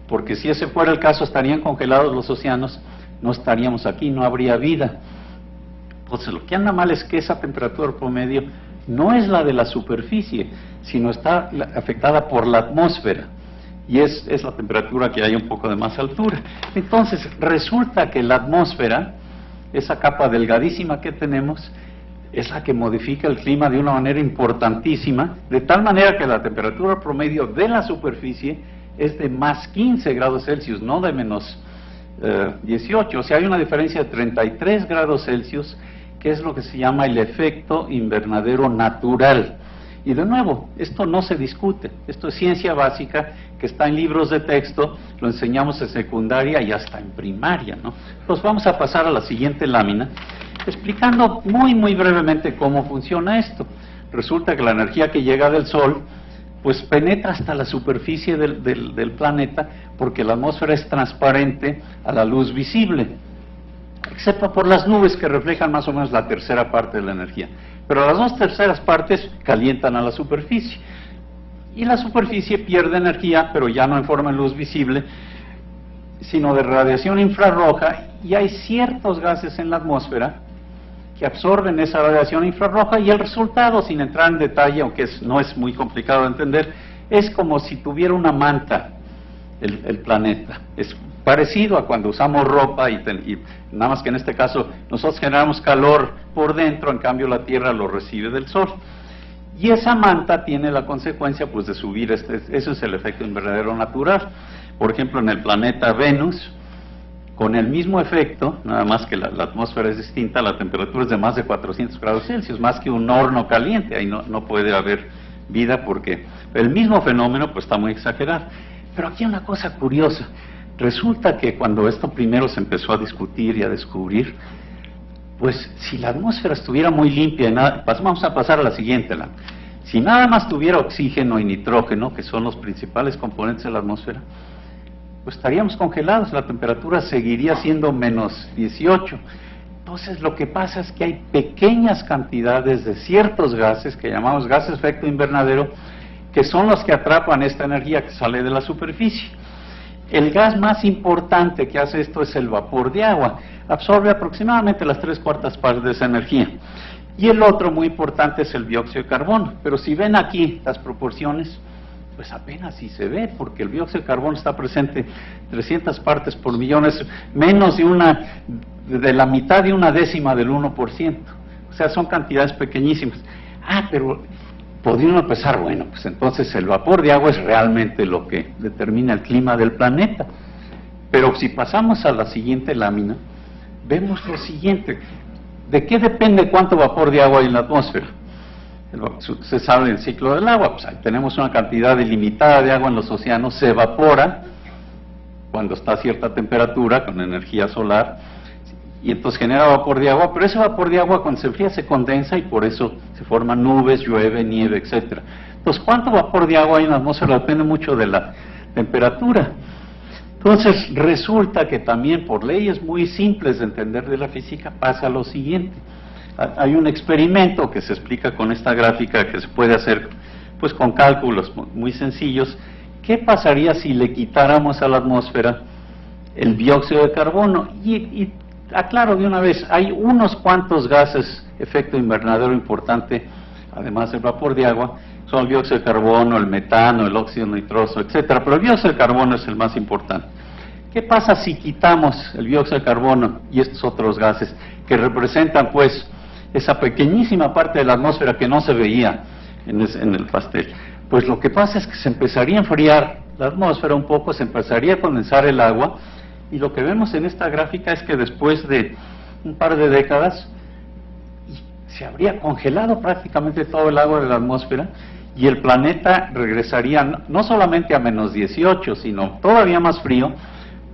porque si ese fuera el caso estarían congelados los océanos, no estaríamos aquí, no habría vida. Entonces lo que anda mal es que esa temperatura promedio no es la de la superficie, sino está afectada por la atmósfera, y es la temperatura que hay un poco de más altura. Entonces resulta que la atmósfera, esa capa delgadísima que tenemos, es la que modifica el clima de una manera importantísima, de tal manera que la temperatura promedio de la superficie es de más 15 grados Celsius, no de menos 18, o sea, hay una diferencia de 33 grados Celsius, que es lo que se llama el efecto invernadero natural. Y de nuevo, esto no se discute, esto es ciencia básica que está en libros de texto, lo enseñamos en secundaria y hasta en primaria, ¿no? Pues vamos a pasar a la siguiente lámina, explicando muy brevemente cómo funciona esto. Resulta que la energía que llega del Sol, pues penetra hasta la superficie del planeta, porque la atmósfera es transparente a la luz visible, excepto por las nubes que reflejan más o menos la tercera parte de la energía. Pero las dos terceras partes calientan a la superficie. Y la superficie pierde energía, pero ya no en forma de luz visible, sino de radiación infrarroja, y hay ciertos gases en la atmósfera que absorben esa radiación infrarroja, y el resultado, sin entrar en detalle, aunque no es muy complicado de entender, es como si tuviera una manta el planeta. Es parecido a cuando usamos ropa y nada más que en este caso nosotros generamos calor por dentro, en cambio la Tierra lo recibe del Sol. Y esa manta tiene la consecuencia pues de subir, eso es el efecto invernadero natural. Por ejemplo, en el planeta Venus, con el mismo efecto, nada más que la atmósfera es distinta, la temperatura es de más de 400 grados Celsius, más que un horno caliente, ahí no puede haber vida porque el mismo fenómeno pues está muy exagerado. Pero aquí hay una cosa curiosa, resulta que cuando esto primero se empezó a discutir y a descubrir, pues si la atmósfera estuviera muy limpia, vamos a pasar a la siguiente, si nada más tuviera oxígeno y nitrógeno, que son los principales componentes de la atmósfera, pues estaríamos congelados, la temperatura seguiría siendo menos 18. Entonces lo que pasa es que hay pequeñas cantidades de ciertos gases, que llamamos gases efecto invernadero, que son los que atrapan esta energía que sale de la superficie. El gas más importante que hace esto es el vapor de agua, absorbe aproximadamente las 3/4 partes de esa energía. Y el otro muy importante es el dióxido de carbono, pero si ven aquí las proporciones, pues apenas si se ve, porque el dióxido de carbono está presente 300 partes por millón, es menos de la mitad de una décima del 1%, o sea, son cantidades pequeñísimas. Pero podría uno pensar, bueno, pues entonces el vapor de agua es realmente lo que determina el clima del planeta. Pero si pasamos a la siguiente lámina, vemos lo siguiente. ¿De qué depende cuánto vapor de agua hay en la atmósfera? Se sabe el ciclo del agua, pues ahí tenemos una cantidad ilimitada de agua en los océanos, se evapora cuando está a cierta temperatura con energía solar, y entonces genera vapor de agua, pero ese vapor de agua cuando se enfría se condensa y por eso se forman nubes, llueve, nieve, etcétera. Entonces, ¿cuánto vapor de agua hay en la atmósfera? Depende mucho de la temperatura. Entonces, resulta que también por leyes muy simples de entender de la física pasa lo siguiente. Hay un experimento que se explica con esta gráfica que se puede hacer pues con cálculos muy sencillos. ¿Qué pasaría si le quitáramos a la atmósfera el dióxido de carbono? Y aclaro de una vez, hay unos cuantos gases efecto invernadero importante, además del vapor de agua, son el dióxido de carbono, el metano, el óxido nitroso, etcétera, pero el dióxido de carbono es el más importante. ¿Qué pasa si quitamos el dióxido de carbono y estos otros gases que representan pues esa pequeñísima parte de la atmósfera que no se veía en el pastel? Pues lo que pasa es que se empezaría a enfriar la atmósfera un poco, se empezaría a condensar el agua, y lo que vemos en esta gráfica es que después de un par de décadas se habría congelado prácticamente todo el agua de la atmósfera y el planeta regresaría no solamente a menos 18, sino todavía más frío,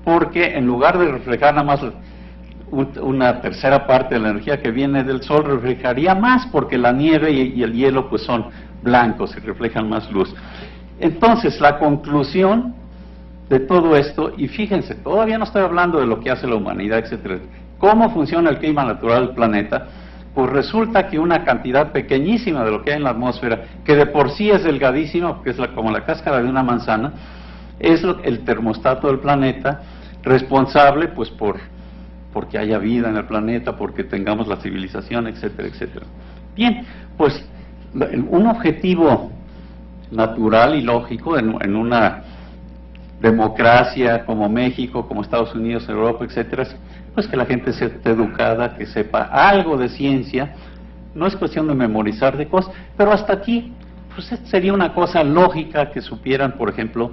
porque en lugar de reflejar nada más una tercera parte de la energía que viene del Sol, reflejaría más, porque la nieve y el hielo pues son blancos y reflejan más luz. Entonces, la conclusión de todo esto, y fíjense, todavía no estoy hablando de lo que hace la humanidad, etcétera, cómo funciona el clima natural del planeta, pues resulta que una cantidad pequeñísima de lo que hay en la atmósfera, que de por sí es delgadísima, porque es como la cáscara de una manzana, es el termostato del planeta, responsable pues porque haya vida en el planeta, porque tengamos la civilización, etcétera, etcétera. Bien, pues un objetivo natural y lógico en una democracia como México, como Estados Unidos, Europa, etcétera, pues que la gente esté educada, que sepa algo de ciencia. No es cuestión de memorizar de cosas, pero hasta aquí pues sería una cosa lógica que supieran, por ejemplo,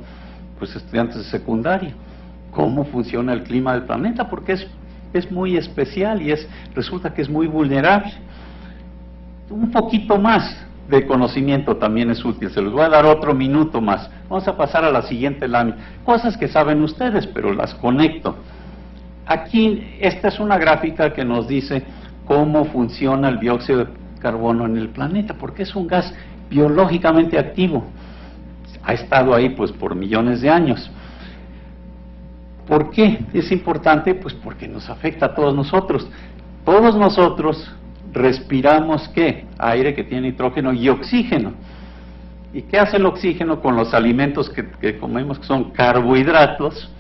pues estudiantes de secundaria, cómo funciona el clima del planeta, porque es muy especial y resulta que es muy vulnerable. Un poquito más de conocimiento también es útil, se los voy a dar otro minuto más. Vamos a pasar a la siguiente lámina, cosas que saben ustedes, pero las conecto. Aquí, esta es una gráfica que nos dice cómo funciona el dióxido de carbono en el planeta, porque es un gas biológicamente activo. Ha estado ahí pues por millones de años. ¿Por qué es importante? Pues porque nos afecta a todos nosotros. Todos nosotros respiramos, ¿qué? Aire que tiene nitrógeno y oxígeno. ¿Y qué hace el oxígeno con los alimentos que comemos, que son carbohidratos?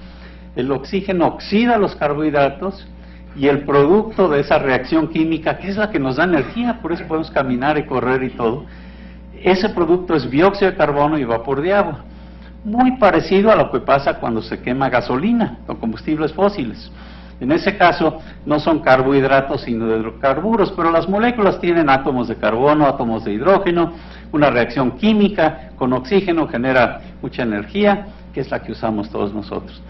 El oxígeno oxida los carbohidratos y el producto de esa reacción química, que es la que nos da energía, por eso podemos caminar y correr y todo, ese producto es dióxido de carbono y vapor de agua. Muy parecido a lo que pasa cuando se quema gasolina o combustibles fósiles. En ese caso no son carbohidratos sino hidrocarburos, pero las moléculas tienen átomos de carbono, átomos de hidrógeno, una reacción química con oxígeno genera mucha energía, que es la que usamos todos nosotros.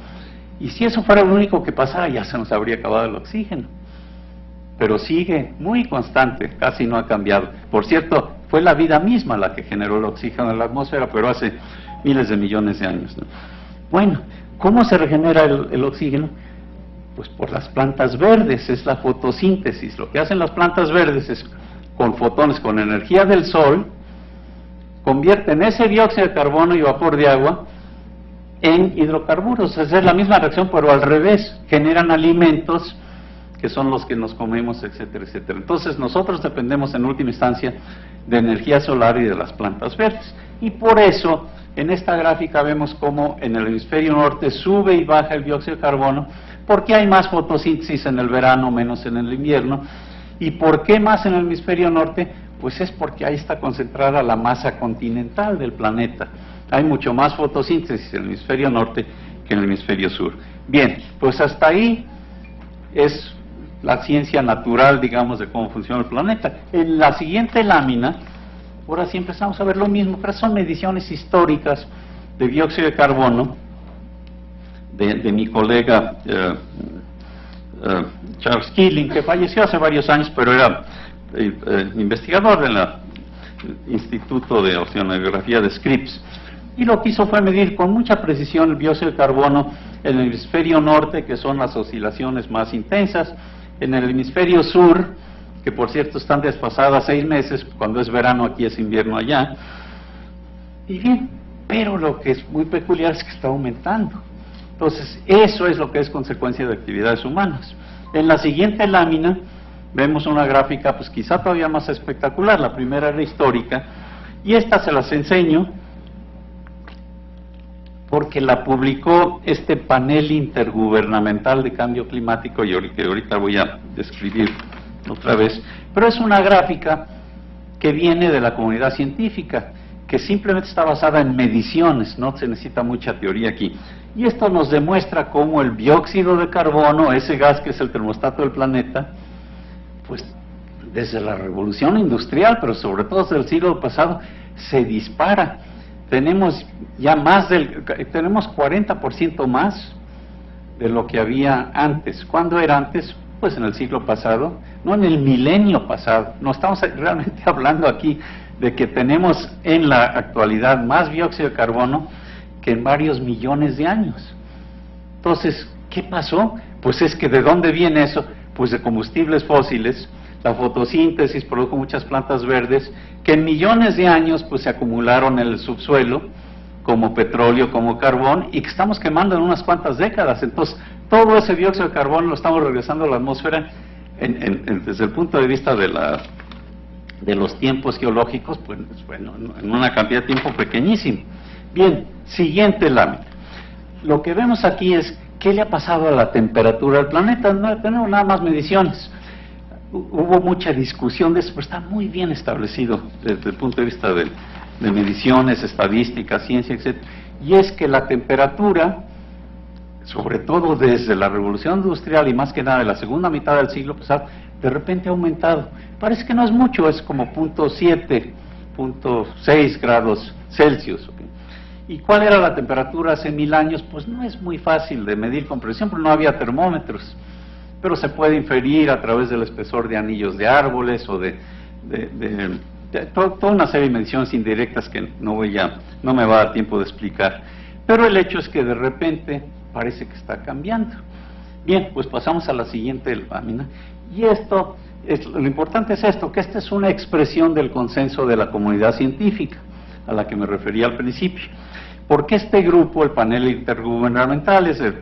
Y si eso fuera lo único que pasara, ya se nos habría acabado el oxígeno. Pero sigue muy constante, casi no ha cambiado. Por cierto, fue la vida misma la que generó el oxígeno en la atmósfera, pero hace miles de millones de años, ¿no? Bueno, ¿cómo se regenera el oxígeno? Pues por las plantas verdes, es la fotosíntesis. Lo que hacen las plantas verdes es, con fotones, con energía del sol, convierten ese dióxido de carbono y vapor de agua en hidrocarburos. Esa es la misma reacción, pero al revés, generan alimentos que son los que nos comemos, etcétera, etcétera. Entonces nosotros dependemos en última instancia de energía solar y de las plantas verdes. Y por eso, en esta gráfica vemos cómo en el hemisferio norte sube y baja el dióxido de carbono, porque hay más fotosíntesis en el verano, menos en el invierno. ¿Y por qué más en el hemisferio norte? Pues es porque ahí está concentrada la masa continental del planeta. Hay mucho más fotosíntesis en el hemisferio norte que en el hemisferio sur. Bien, pues hasta ahí es la ciencia natural, digamos, de cómo funciona el planeta. En la siguiente lámina, ahora sí empezamos a ver lo mismo, pero son mediciones históricas de dióxido de carbono de mi colega Charles Keeling, que falleció hace varios años, pero era investigador del Instituto de Oceanografía de Scripps. Y lo que hizo fue medir con mucha precisión el dióxido de carbono en el hemisferio norte, que son las oscilaciones más intensas, en el hemisferio sur, que por cierto están desfasadas 6 meses, cuando es verano aquí es invierno allá. Y bien, pero lo que es muy peculiar es que está aumentando. Entonces, eso es lo que es consecuencia de actividades humanas. En la siguiente lámina vemos una gráfica, pues quizá todavía más espectacular. La primera era histórica, y esta se las enseño porque la publicó este panel intergubernamental de cambio climático, y ahorita voy a describir otra vez, pero es una gráfica que viene de la comunidad científica, que simplemente está basada en mediciones, no se necesita mucha teoría aquí. Y esto nos demuestra cómo el dióxido de carbono, ese gas que es el termostato del planeta, pues desde la revolución industrial, pero sobre todo desde el siglo pasado, se dispara. Tenemos ya tenemos 40% más de lo que había antes. ¿Cuándo era antes? Pues en el siglo pasado, no en el milenio pasado. No estamos realmente hablando aquí de que tenemos en la actualidad más dióxido de carbono que en varios millones de años. Entonces, ¿qué pasó? Pues es que ¿de dónde viene eso? Pues de combustibles fósiles. La fotosíntesis produjo muchas plantas verdes que en millones de años pues se acumularon en el subsuelo como petróleo, como carbón, y que estamos quemando en unas cuantas décadas. Entonces, todo ese dióxido de carbono lo estamos regresando a la atmósfera desde el punto de vista de los tiempos geológicos, pues bueno, en una cantidad de tiempo pequeñísima. Bien, siguiente lámina. lo que vemos aquí es qué le ha pasado a la temperatura del planeta. No tenemos nada más mediciones. Hubo mucha discusión de eso, pero está muy bien establecido desde el punto de vista de mediciones, estadísticas, ciencia, etc. Y es que la temperatura, sobre todo desde la revolución industrial y más que nada de la segunda mitad del siglo pasado, de repente ha aumentado. Parece que no es mucho, es como 0.7, 0.6 grados Celsius. ¿Okay? ¿Y cuál era la temperatura hace 1000 años? Pues no es muy fácil de medir con precisión, porque no había termómetros, pero se puede inferir a través del espesor de anillos de árboles o de toda una serie de mediciones indirectas que no me va a dar tiempo de explicar. Pero el hecho es que de repente parece que está cambiando. Bien, pues pasamos a la siguiente lámina. Y lo importante es esto, que esta es una expresión del consenso de la comunidad científica, a la que me refería al principio. Porque este grupo, el panel intergubernamental, es de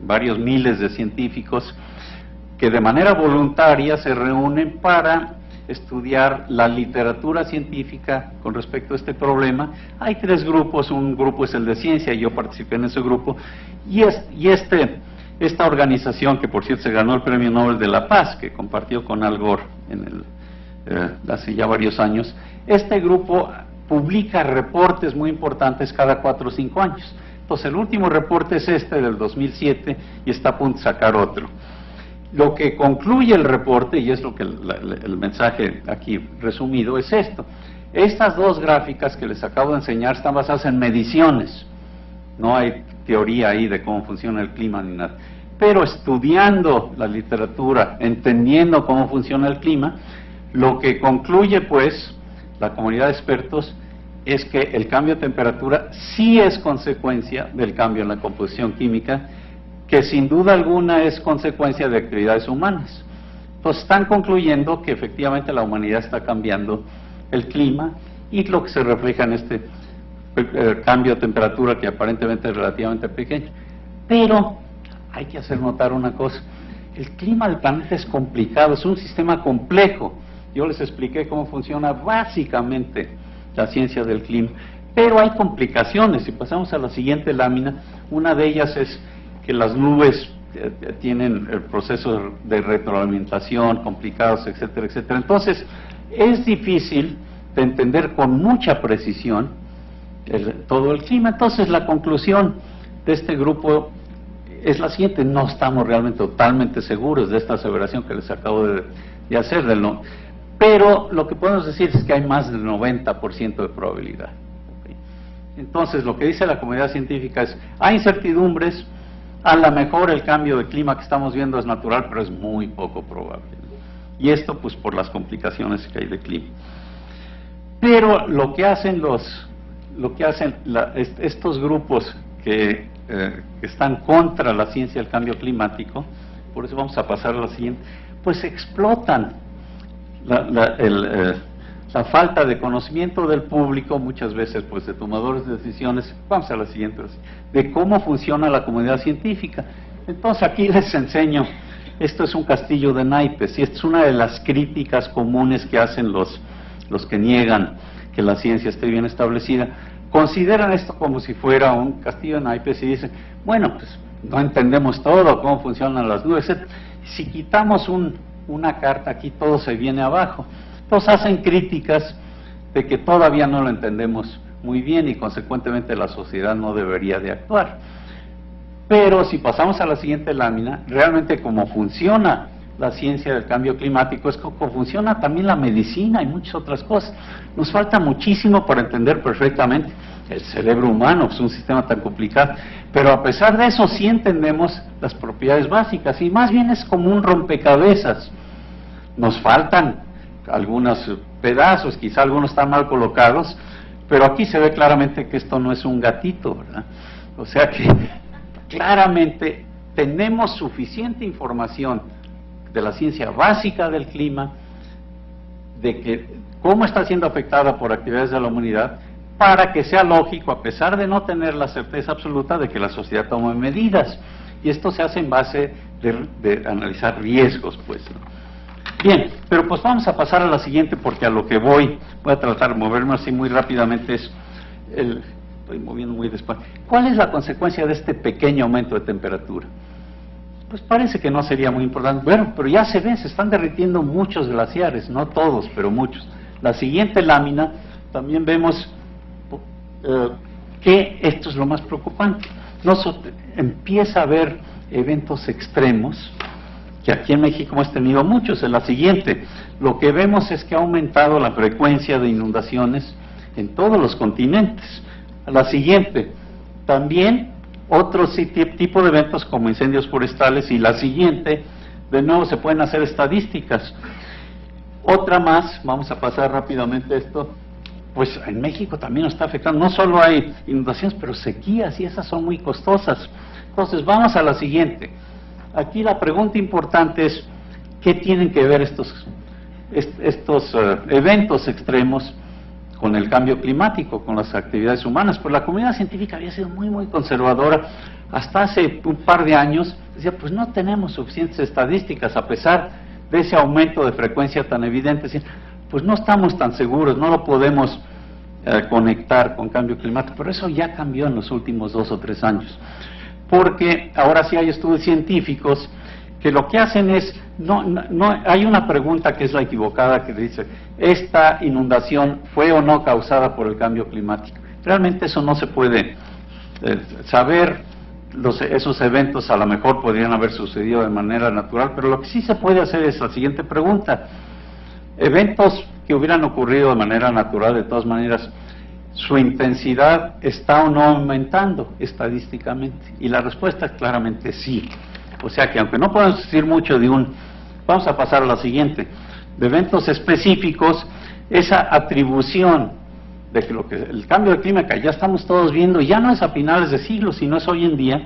varios miles de científicos que de manera voluntaria se reúnen para estudiar la literatura científica con respecto a este problema. Hay 3 grupos, un grupo es el de ciencia, y yo participé en ese grupo, y esta organización, que por cierto se ganó el Premio Nobel de la Paz, que compartió con Al Gore hace ya varios años, este grupo publica reportes muy importantes cada 4 o 5 años. Entonces el último reporte es del 2007, y está a punto de sacar otro. Lo que concluye el reporte, y es lo que el mensaje aquí resumido, es esto. Estas 2 gráficas que les acabo de enseñar están basadas en mediciones. No hay teoría ahí de cómo funciona el clima ni nada. Pero estudiando la literatura, entendiendo cómo funciona el clima, lo que concluye pues la comunidad de expertos es que el cambio de temperatura sí es consecuencia del cambio en la composición química, que sin duda alguna es consecuencia de actividades humanas. Entonces están concluyendo que efectivamente la humanidad está cambiando el clima, y lo que se refleja en este cambio de temperatura, que aparentemente es relativamente pequeño. Pero hay que hacer notar una cosa: el clima del planeta es complicado, es un sistema complejo. Yo les expliqué cómo funciona básicamente la ciencia del clima, pero hay complicaciones. Si pasamos a la siguiente lámina, una de ellas es que las nubes tienen el proceso de retroalimentación complicados, etcétera, etcétera. Entonces es difícil de entender con mucha precisión todo el clima. Entonces la conclusión de este grupo es la siguiente: no estamos realmente totalmente seguros de esta aseveración que les acabo de hacer pero lo que podemos decir es que hay más del 90% de probabilidad. ¿Okay? Entonces lo que dice la comunidad científica es: hay incertidumbres, a lo mejor el cambio de clima que estamos viendo es natural, pero es muy poco probable. Y esto pues por las complicaciones que hay de clima. Pero lo que hacen estos grupos que están contra la ciencia del cambio climático, por eso vamos a pasar a la siguiente, pues explotan la falta de conocimiento del público, muchas veces pues de tomadores de decisiones. Vamos a la siguiente, de cómo funciona la comunidad científica. Entonces aquí les enseño, esto es un castillo de naipes, y esta es una de las críticas comunes que hacen los que niegan que la ciencia esté bien establecida. Consideran esto como si fuera un castillo de naipes y dicen: bueno, pues no entendemos todo, cómo funcionan las nubes, etc. Si quitamos una carta aquí, todo se viene abajo. Entonces hacen críticas de que todavía no lo entendemos muy bien, y consecuentemente la sociedad no debería de actuar. Pero si pasamos a la siguiente lámina, realmente cómo funciona la ciencia del cambio climático es cómo funciona también la medicina y muchas otras cosas. Nos falta muchísimo para entender perfectamente el cerebro humano, es un sistema tan complicado, pero a pesar de eso sí entendemos las propiedades básicas, y más bien es como un rompecabezas. Nos faltan algunos pedazos, quizá algunos están mal colocados, pero aquí se ve claramente que esto no es un gatito, ¿verdad? O sea que claramente tenemos suficiente información de la ciencia básica del clima, de que cómo está siendo afectada por actividades de la humanidad, para que sea lógico, a pesar de no tener la certeza absoluta, de que la sociedad tome medidas. Y esto se hace en base de analizar riesgos, pues, ¿no? Bien, pero pues vamos a pasar a la siguiente, porque a lo que voy a tratar de moverme así muy rápidamente es estoy moviendo muy despacio. ¿Cuál es la consecuencia de este pequeño aumento de temperatura? Pues parece que no sería muy importante. Bueno, pero ya se ven, se están derritiendo muchos glaciares, no todos, pero muchos. La siguiente lámina también vemos que esto es lo más preocupante. Empieza a haber eventos extremos, que aquí en México hemos tenido muchos. En la siguiente, lo que vemos es que ha aumentado la frecuencia de inundaciones en todos los continentes. A la siguiente, también otro tipo de eventos como incendios forestales, y la siguiente, de nuevo se pueden hacer estadísticas. Otra más, vamos a pasar rápidamente esto, pues en México también nos está afectando, no solo hay inundaciones, pero sequías, y esas son muy costosas. Entonces vamos a la siguiente. Aquí la pregunta importante es, ¿qué tienen que ver estos eventos extremos con el cambio climático, con las actividades humanas? Pues la comunidad científica había sido muy conservadora hasta hace un par de años. Decía, pues no tenemos suficientes estadísticas a pesar de ese aumento de frecuencia tan evidente. Decía, pues no estamos tan seguros, no lo podemos conectar con cambio climático. Pero eso ya cambió en los últimos 2 o 3 años, porque ahora sí hay estudios científicos que lo que hacen es, no hay una pregunta que es la equivocada, que dice, ¿esta inundación fue o no causada por el cambio climático? Realmente eso no se puede saber. Esos eventos a lo mejor podrían haber sucedido de manera natural, pero lo que sí se puede hacer es la siguiente pregunta: eventos que hubieran ocurrido de manera natural, de todas maneras, ¿su intensidad está o no aumentando estadísticamente? Y la respuesta es claramente sí. O sea que aunque no podemos decir mucho vamos a pasar a la siguiente, de eventos específicos, esa atribución de que el cambio de clima que ya estamos todos viendo, ya no es a finales de siglo, sino es hoy en día,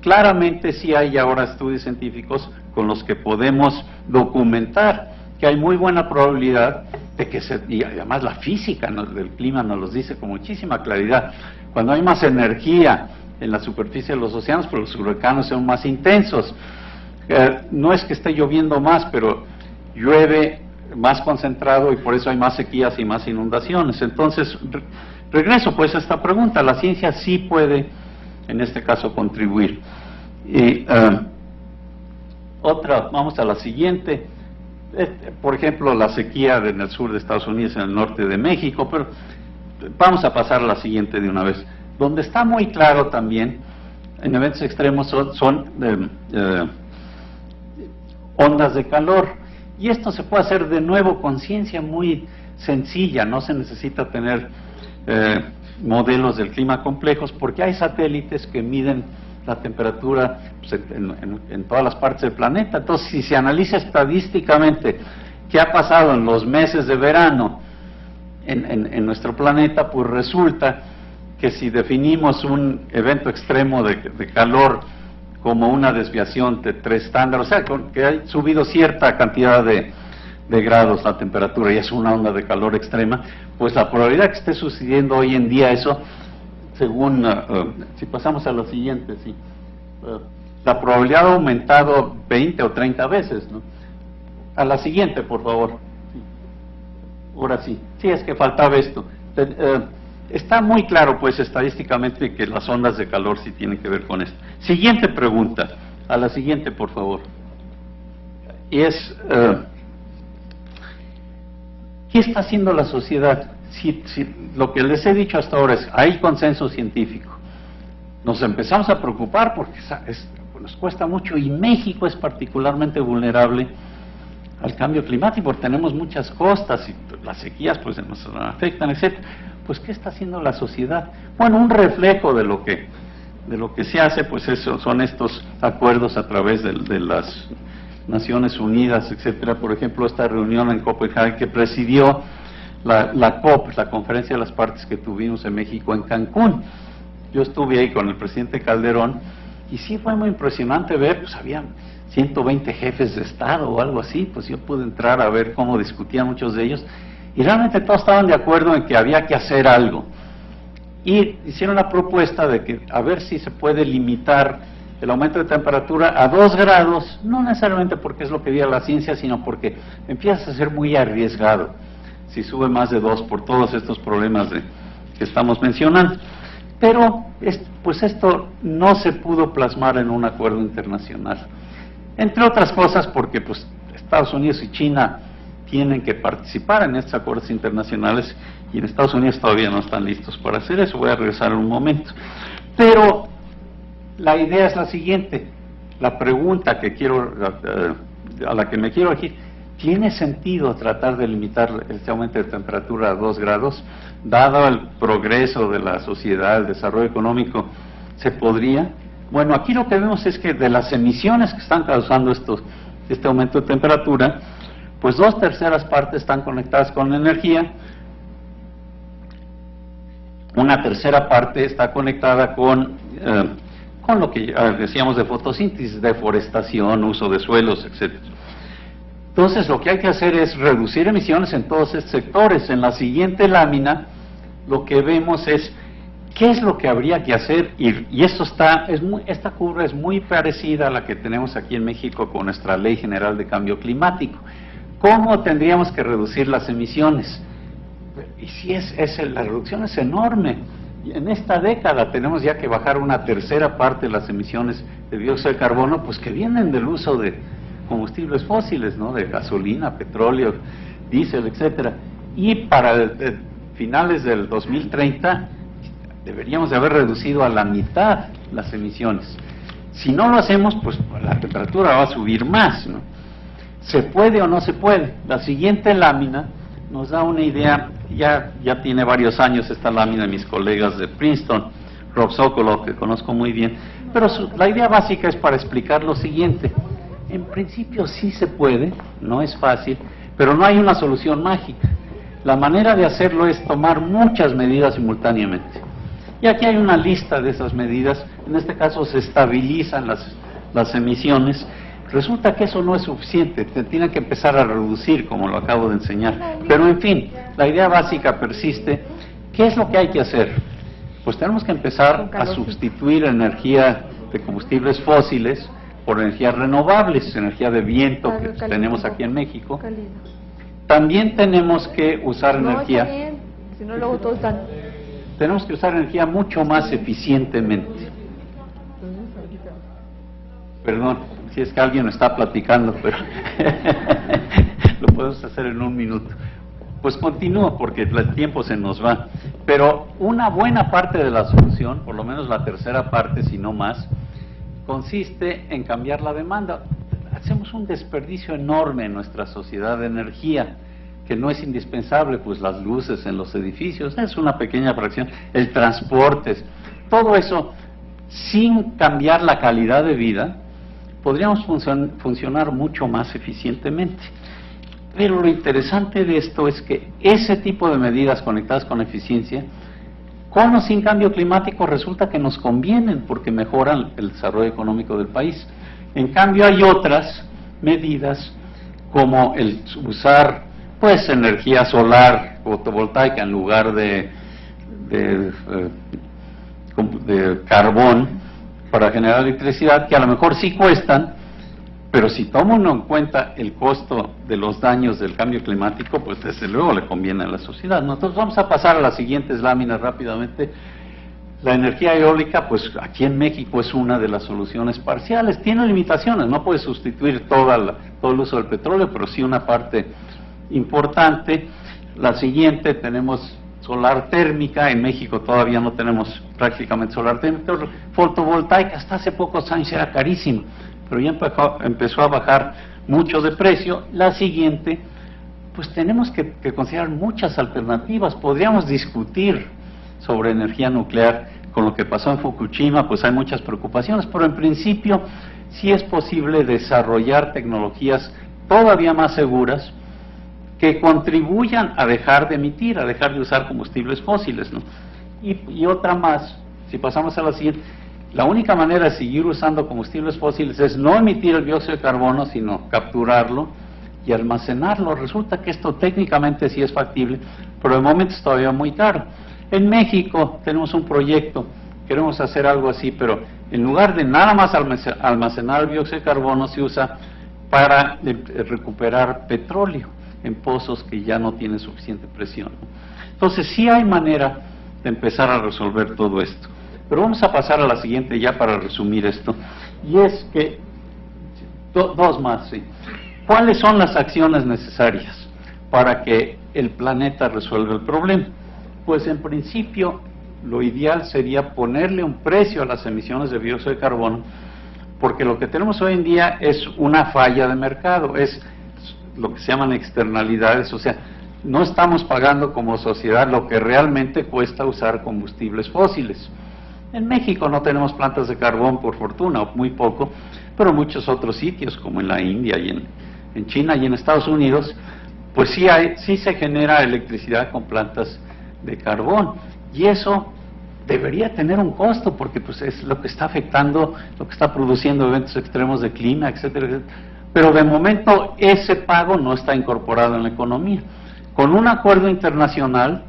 claramente sí hay ahora estudios científicos con los que podemos documentar que hay muy buena probabilidad de que y además la física del clima nos los dice con muchísima claridad. Cuando hay más energía en la superficie de los océanos, pues los huracanes son más intensos. No es que esté lloviendo más, pero llueve más concentrado y por eso hay más sequías y más inundaciones. Entonces, regreso pues a esta pregunta. La ciencia sí puede, en este caso, contribuir. Y vamos a la siguiente. Por ejemplo, la sequía en el sur de Estados Unidos, en el norte de México, pero vamos a pasar a la siguiente de una vez. Donde está muy claro también, en eventos extremos, son ondas de calor. Y esto se puede hacer de nuevo con ciencia muy sencilla, no se necesita tener modelos del clima complejos, porque hay satélites que miden la temperatura pues, en todas las partes del planeta. Entonces, si se analiza estadísticamente qué ha pasado en los meses de verano en nuestro planeta, pues resulta que si definimos un evento extremo de calor como una desviación de 3 estándares, o sea, que ha subido cierta cantidad de grados la temperatura y es una onda de calor extrema, pues la probabilidad que esté sucediendo hoy en día eso, según, si pasamos a lo siguiente, sí, la probabilidad ha aumentado 20 o 30 veces, ¿no? A la siguiente, por favor. Sí. Ahora sí, es que faltaba esto. Está muy claro, pues, estadísticamente que las ondas de calor sí tienen que ver con esto. Siguiente pregunta, a la siguiente, por favor. Y es, ¿qué está haciendo la sociedad? Si lo que les he dicho hasta ahora es, hay consenso científico, nos empezamos a preocupar porque nos cuesta mucho, y México es particularmente vulnerable al cambio climático, porque tenemos muchas costas y las sequías pues nos afectan, etc. Pues, ¿qué está haciendo la sociedad? Bueno, un reflejo de lo que se hace, pues eso son estos acuerdos a través de las Naciones Unidas, etcétera. Por ejemplo, esta reunión en Copenhague que presidió la COP, la Conferencia de las Partes que tuvimos en México, en Cancún. Yo estuve ahí con el presidente Calderón y sí fue muy impresionante ver, pues había 120 jefes de Estado o algo así, pues yo pude entrar a ver cómo discutían muchos de ellos y realmente todos estaban de acuerdo en que había que hacer algo. Y hicieron la propuesta de que a ver si se puede limitar el aumento de temperatura a 2 grados, no necesariamente porque es lo que diga la ciencia, sino porque empieza a ser muy arriesgado si sube más de 2 por todos estos problemas que estamos mencionando. Pero pues esto no se pudo plasmar en un acuerdo internacional. Entre otras cosas porque pues Estados Unidos y China tienen que participar en estos acuerdos internacionales y en Estados Unidos todavía no están listos para hacer eso. Voy a regresar en un momento. Pero la idea es la siguiente. La pregunta que a la que me quiero dirigir: ¿tiene sentido tratar de limitar este aumento de temperatura a 2 grados? Dado el progreso de la sociedad, el desarrollo económico, ¿se podría? Bueno, aquí lo que vemos es que de las emisiones que están causando este aumento de temperatura, pues 2/3 partes están conectadas con la energía, 1/3 parte está conectada con lo que decíamos de fotosíntesis, deforestación, uso de suelos, etc. Entonces lo que hay que hacer es reducir emisiones en todos estos sectores. En la siguiente lámina lo que vemos es qué es lo que habría que hacer, y esto esta curva es muy parecida a la que tenemos aquí en México con nuestra Ley General de Cambio Climático. ¿Cómo tendríamos que reducir las emisiones? Y si la reducción es enorme. En esta década tenemos ya que bajar 1/3 parte de las emisiones de dióxido de carbono, pues que vienen del uso de combustibles fósiles, ¿no? De gasolina, petróleo, diésel, etcétera. Y para finales del 2030 deberíamos de haber reducido a la mitad las emisiones. Si no lo hacemos, pues la temperatura va a subir más, ¿no? ¿Se puede o no se puede? La siguiente lámina nos da una idea. Ya tiene varios años esta lámina de mis colegas de Princeton, Rob Sokolow, que conozco muy bien, pero la idea básica es para explicar lo siguiente. En principio sí se puede, no es fácil, pero no hay una solución mágica. La manera de hacerlo es tomar muchas medidas simultáneamente. Y aquí hay una lista de esas medidas. En este caso se estabilizan las emisiones. Resulta que eso no es suficiente, tiene que empezar a reducir, como lo acabo de enseñar. Pero en fin, la idea básica persiste. ¿Qué es lo que hay que hacer? Pues tenemos que empezar a sustituir energía de combustibles fósiles por energías renovables, energía de viento que tenemos aquí en México. También tenemos que usar energía. Si no, luego todos están. Tenemos que usar energía mucho más eficientemente. Perdón, si es que alguien está platicando, pero lo podemos hacer en un minuto. Pues continúo porque el tiempo se nos va. Pero una buena parte de la solución, por lo menos la tercera parte, si no más, consiste en cambiar la demanda. Hacemos un desperdicio enorme en nuestra sociedad de energía, que no es indispensable, pues las luces en los edificios, es una pequeña fracción, el transporte, todo eso, sin cambiar la calidad de vida, podríamos funcionar mucho más eficientemente. Pero lo interesante de esto es que ese tipo de medidas conectadas con eficiencia, con o sin cambio climático, resulta que nos convienen porque mejoran el desarrollo económico del país. En cambio hay otras medidas como el usar pues energía solar fotovoltaica en lugar de carbón para generar electricidad, que a lo mejor sí cuestan, pero si toma uno en cuenta el costo de los daños del cambio climático, pues desde luego le conviene a la sociedad. Nosotros vamos a pasar a las siguientes láminas rápidamente. La energía eólica, pues aquí en México es una de las soluciones parciales. Tiene limitaciones, no puede sustituir todo el uso del petróleo, pero sí una parte importante. La siguiente, tenemos solar térmica. En México todavía no tenemos prácticamente solar térmica. Fotovoltaica, hasta hace pocos años era carísimo, pero ya empezó a bajar mucho de precio. La siguiente, pues tenemos que considerar muchas alternativas. Podríamos discutir sobre energía nuclear. Con lo que pasó en Fukushima, pues hay muchas preocupaciones, pero en principio sí es posible desarrollar tecnologías todavía más seguras que contribuyan a dejar de emitir, a dejar de usar combustibles fósiles, ¿no? Y otra más, si pasamos a la siguiente, la única manera de seguir usando combustibles fósiles es no emitir el dióxido de carbono, sino capturarlo y almacenarlo. Resulta que esto técnicamente sí es factible, pero de momento es todavía muy caro. En México tenemos un proyecto, queremos hacer algo así, pero en lugar de nada más almacenar el dióxido de carbono, se usa para recuperar petróleo en pozos que ya no tienen suficiente presión. Entonces sí hay manera de empezar a resolver todo esto. Pero vamos a pasar a la siguiente ya para resumir esto, y es que, dos más, ¿sí? ¿Cuáles son las acciones necesarias para que el planeta resuelva el problema? Pues en principio lo ideal sería ponerle un precio a las emisiones de dióxido de carbono, porque lo que tenemos hoy en día es una falla de mercado, es lo que se llaman externalidades, o sea, no estamos pagando como sociedad lo que realmente cuesta usar combustibles fósiles. En México no tenemos plantas de carbón, por fortuna, o muy poco, pero en muchos otros sitios, como en la India y en China y en Estados Unidos, pues sí se genera electricidad con plantas de carbón, y eso debería tener un costo, porque pues es lo que está afectando, lo que está produciendo eventos extremos de clima, etcétera, etcétera. Pero de momento ese pago no está incorporado en la economía. Con un acuerdo internacional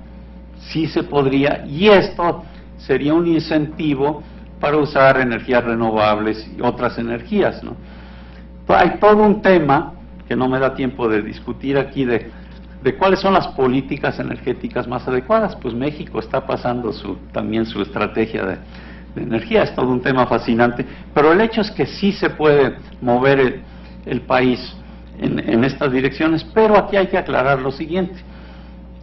sí se podría, y esto sería un incentivo para usar energías renovables y otras energías, ¿no? Hay todo un tema que no me da tiempo de discutir aquí de cuáles son las políticas energéticas más adecuadas. Pues México está pasando también su estrategia de energía, es todo un tema fascinante, pero el hecho es que sí se puede mover el país en estas direcciones, pero aquí hay que aclarar lo siguiente.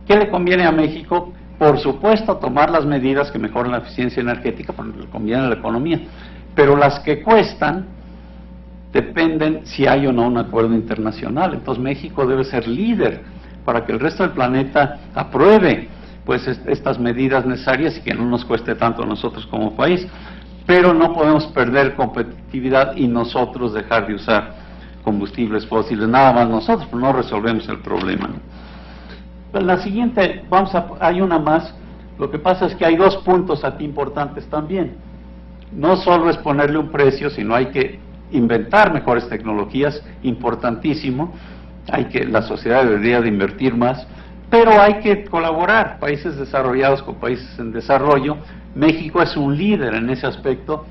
¿Qué le conviene a México? Por supuesto, tomar las medidas que mejoran la eficiencia energética, porque le conviene a la economía, pero las que cuestan dependen si hay o no un acuerdo internacional. Entonces México debe ser líder para que el resto del planeta apruebe pues estas medidas necesarias y que no nos cueste tanto a nosotros como país, pero no podemos perder competitividad y nosotros dejar de usar combustibles fósiles, nada más nosotros, pero no resolvemos el problema, ¿no? La siguiente, hay una más. Lo que pasa es que hay dos puntos aquí importantes también. No solo es ponerle un precio, sino hay que inventar mejores tecnologías, importantísimo. La sociedad debería de invertir más, pero hay que colaborar, países desarrollados con países en desarrollo. México es un líder en ese aspecto,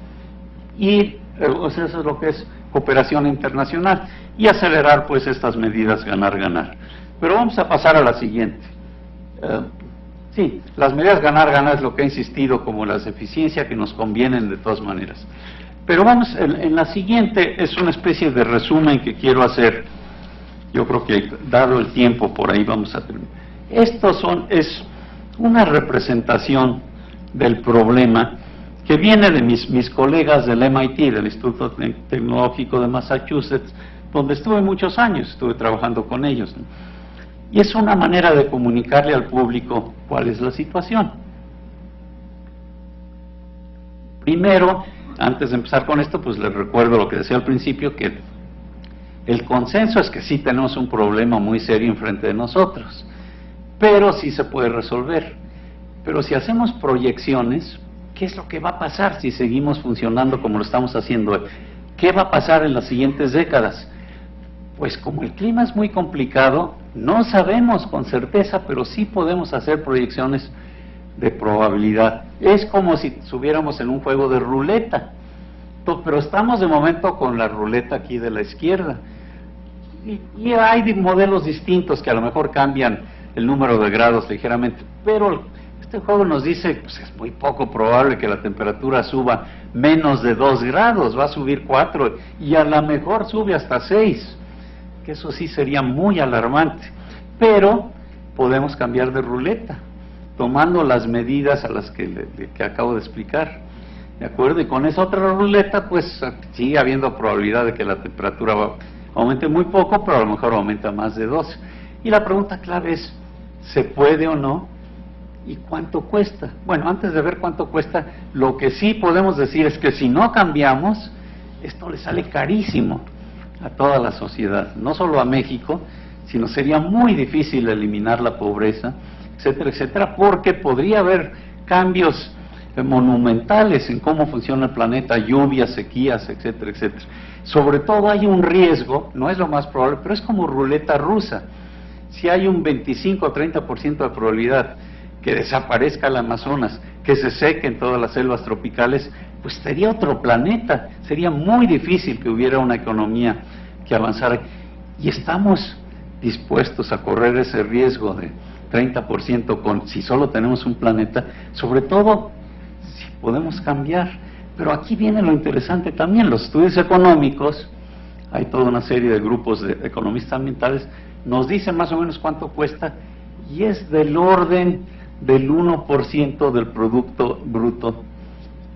y eso es lo que es cooperación internacional, y acelerar pues estas medidas ganar-ganar. Pero vamos a pasar a la siguiente. Sí, las medidas ganar-ganar es lo que he insistido, como las de eficiencia, que nos convienen de todas maneras. Pero vamos, en la siguiente es una especie de resumen que quiero hacer. Yo creo que dado el tiempo por ahí vamos a terminar. Es una representación del problema que viene de mis colegas del MIT, del Instituto Tecnológico de Massachusetts, donde estuve muchos años, estuve trabajando con ellos, ¿no? Y es una manera de comunicarle al público cuál es la situación. Primero, antes de empezar con esto, pues les recuerdo lo que decía al principio, que el consenso es que sí tenemos un problema muy serio enfrente de nosotros, pero sí se puede resolver. Pero si hacemos proyecciones, ¿qué es lo que va a pasar si seguimos funcionando como lo estamos haciendo hoy? ¿Qué va a pasar en las siguientes décadas? Pues como el clima es muy complicado, no sabemos con certeza, pero sí podemos hacer proyecciones de probabilidad. Es como si estuviéramos en un juego de ruleta, pero estamos de momento con la ruleta aquí de la izquierda. Y hay modelos distintos que a lo mejor cambian el número de grados ligeramente, pero este juego nos dice, pues es muy poco probable que la temperatura suba menos de 2 grados, va a subir 4 y a lo mejor sube hasta 6. Que eso sí sería muy alarmante, pero podemos cambiar de ruleta, tomando las medidas a las que acabo de explicar, ¿de acuerdo? Y con esa otra ruleta, pues sigue habiendo probabilidad de que la temperatura aumente muy poco, pero a lo mejor aumenta más de 2. Y la pregunta clave es, ¿se puede o no? ¿Y cuánto cuesta? Bueno, antes de ver cuánto cuesta, lo que sí podemos decir es que si no cambiamos, esto le sale carísimo a toda la sociedad, no solo a México, sino sería muy difícil eliminar la pobreza, etcétera, etcétera, porque podría haber cambios monumentales en cómo funciona el planeta, lluvias, sequías, etcétera, etcétera. Sobre todo hay un riesgo, no es lo más probable, pero es como ruleta rusa. Si hay un 25 o 30% de probabilidad que desaparezca el Amazonas, que se sequen todas las selvas tropicales, pues sería otro planeta, sería muy difícil que hubiera una economía que avanzara. Y estamos dispuestos a correr ese riesgo 30% si solo tenemos un planeta, sobre todo si podemos cambiar. Pero aquí viene lo interesante también, los estudios económicos, hay toda una serie de grupos de economistas ambientales, nos dicen más o menos cuánto cuesta, y es del orden del 1% del Producto Bruto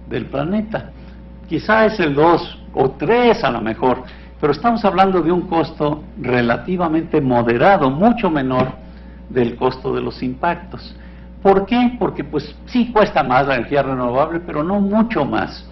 del planeta. Quizá es el 2 o 3 a lo mejor, pero estamos hablando de un costo relativamente moderado, mucho menor del costo de los impactos. ¿Por qué? Porque pues sí cuesta más la energía renovable, pero no mucho más.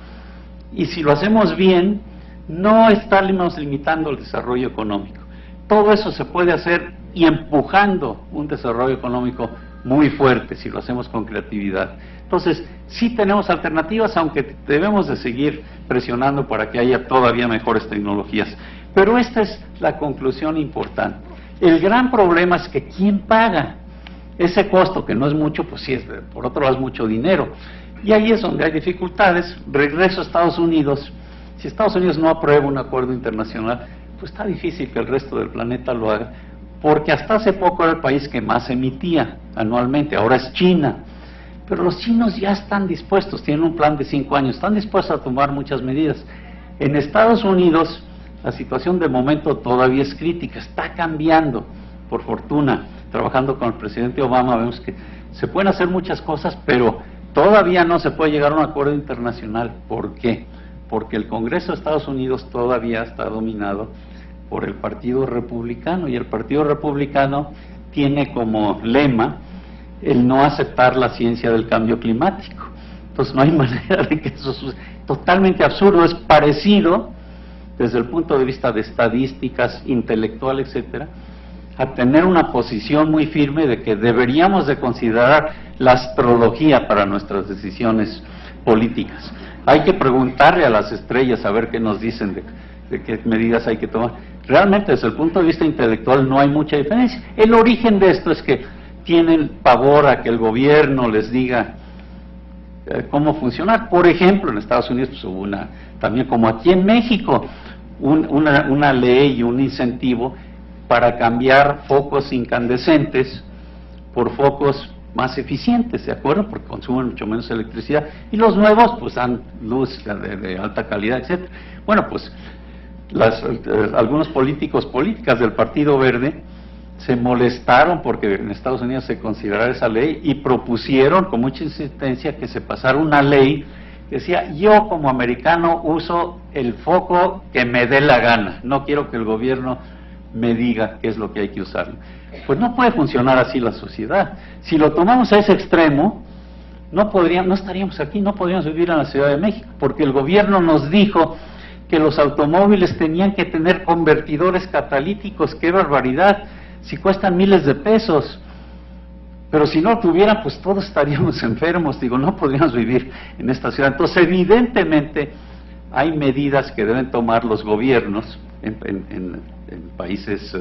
Y si lo hacemos bien, no estamos limitando el desarrollo económico. Todo eso se puede hacer y empujando un desarrollo económico muy fuerte si lo hacemos con creatividad. Entonces, sí tenemos alternativas, aunque debemos de seguir presionando para que haya todavía mejores tecnologías. Pero esta es la conclusión importante. El gran problema es que ¿quién paga? Ese costo, que no es mucho, pues sí, por otro lado es mucho dinero. Y ahí es donde hay dificultades. Regreso a Estados Unidos. Si Estados Unidos no aprueba un acuerdo internacional, pues está difícil que el resto del planeta lo haga, porque hasta hace poco era el país que más emitía anualmente, ahora es China. Pero los chinos ya están dispuestos, tienen un plan de 5 años, están dispuestos a tomar muchas medidas. En Estados Unidos, la situación de momento todavía es crítica, está cambiando, por fortuna. Trabajando con el presidente Obama vemos que se pueden hacer muchas cosas, pero todavía no se puede llegar a un acuerdo internacional. ¿Por qué? Porque el Congreso de Estados Unidos todavía está dominado por el Partido Republicano, y el Partido Republicano tiene como lema el no aceptar la ciencia del cambio climático. Entonces no hay manera de que eso suceda. Totalmente absurdo, es parecido desde el punto de vista de estadísticas, intelectual, etcétera, a tener una posición muy firme de que deberíamos de considerar la astrología para nuestras decisiones políticas. Hay que preguntarle a las estrellas a ver qué nos dicen de qué medidas hay que tomar. Realmente desde el punto de vista intelectual no hay mucha diferencia. El origen de esto es que tienen pavor a que el gobierno les diga cómo funcionar. Por ejemplo, en Estados Unidos pues, hubo también como aquí en México, una ley y un incentivo para cambiar focos incandescentes por focos más eficientes, ¿de acuerdo? Porque consumen mucho menos electricidad, y los nuevos pues dan luz de alta calidad, etcétera. Bueno, pues algunos políticas del Partido Verde se molestaron porque en Estados Unidos se considerara esa ley y propusieron con mucha insistencia que se pasara una ley que decía: yo como americano uso el foco que me dé la gana, no quiero que el gobierno me diga qué es lo que hay que usar. Pues no puede funcionar así la sociedad. Si lo tomamos a ese extremo, no estaríamos aquí, no podríamos vivir en la Ciudad de México, porque el gobierno nos dijo que los automóviles tenían que tener convertidores catalíticos. ¡Qué barbaridad! Si cuestan miles de pesos. Pero si no tuvieran, pues todos estaríamos enfermos. Digo, no podríamos vivir en esta ciudad. Entonces, evidentemente, hay medidas que deben tomar los gobiernos en países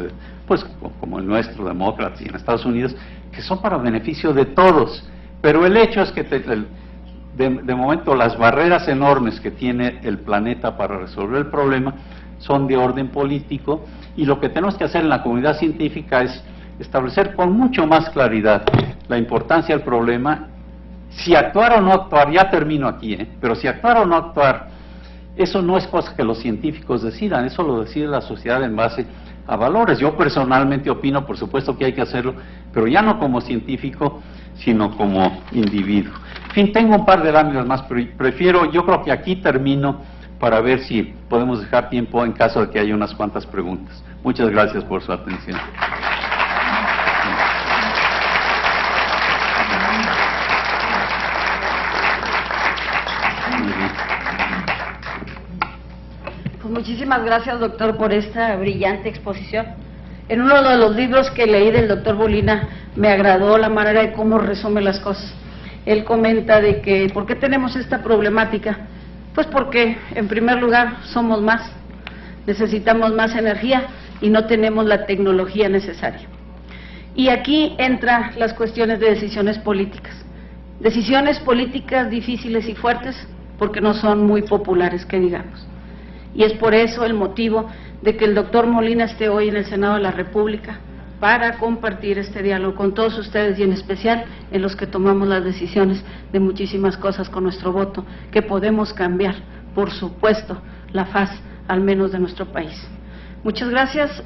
pues como el nuestro, demócratas, y en Estados Unidos, que son para beneficio de todos. Pero el hecho es que de momento las barreras enormes que tiene el planeta para resolver el problema son de orden político, y lo que tenemos que hacer en la comunidad científica es establecer con mucho más claridad la importancia del problema. Si actuar o no actuar, ya termino aquí, pero si actuar o no actuar, eso no es cosa que los científicos decidan, eso lo decide la sociedad en base a valores. Yo personalmente opino, por supuesto que hay que hacerlo, pero ya no como científico, sino como individuo. En fin, tengo un par de láminas más, pero yo creo que aquí termino para ver si podemos dejar tiempo en caso de que haya unas cuantas preguntas. Muchas gracias por su atención. Pues muchísimas gracias, doctor, por esta brillante exposición. En uno de los libros que leí del doctor Molina me agradó la manera de cómo resume las cosas. Él comenta de que ¿por qué tenemos esta problemática? Pues porque, en primer lugar, somos más, necesitamos más energía y no tenemos la tecnología necesaria. Y aquí entran las cuestiones de decisiones políticas difíciles y fuertes, porque no son muy populares, que digamos. Y es por eso el motivo de que el doctor Molina esté hoy en el Senado de la República, para compartir este diálogo con todos ustedes y en especial en los que tomamos las decisiones de muchísimas cosas con nuestro voto, que podemos cambiar, por supuesto, la faz al menos de nuestro país. Muchas gracias.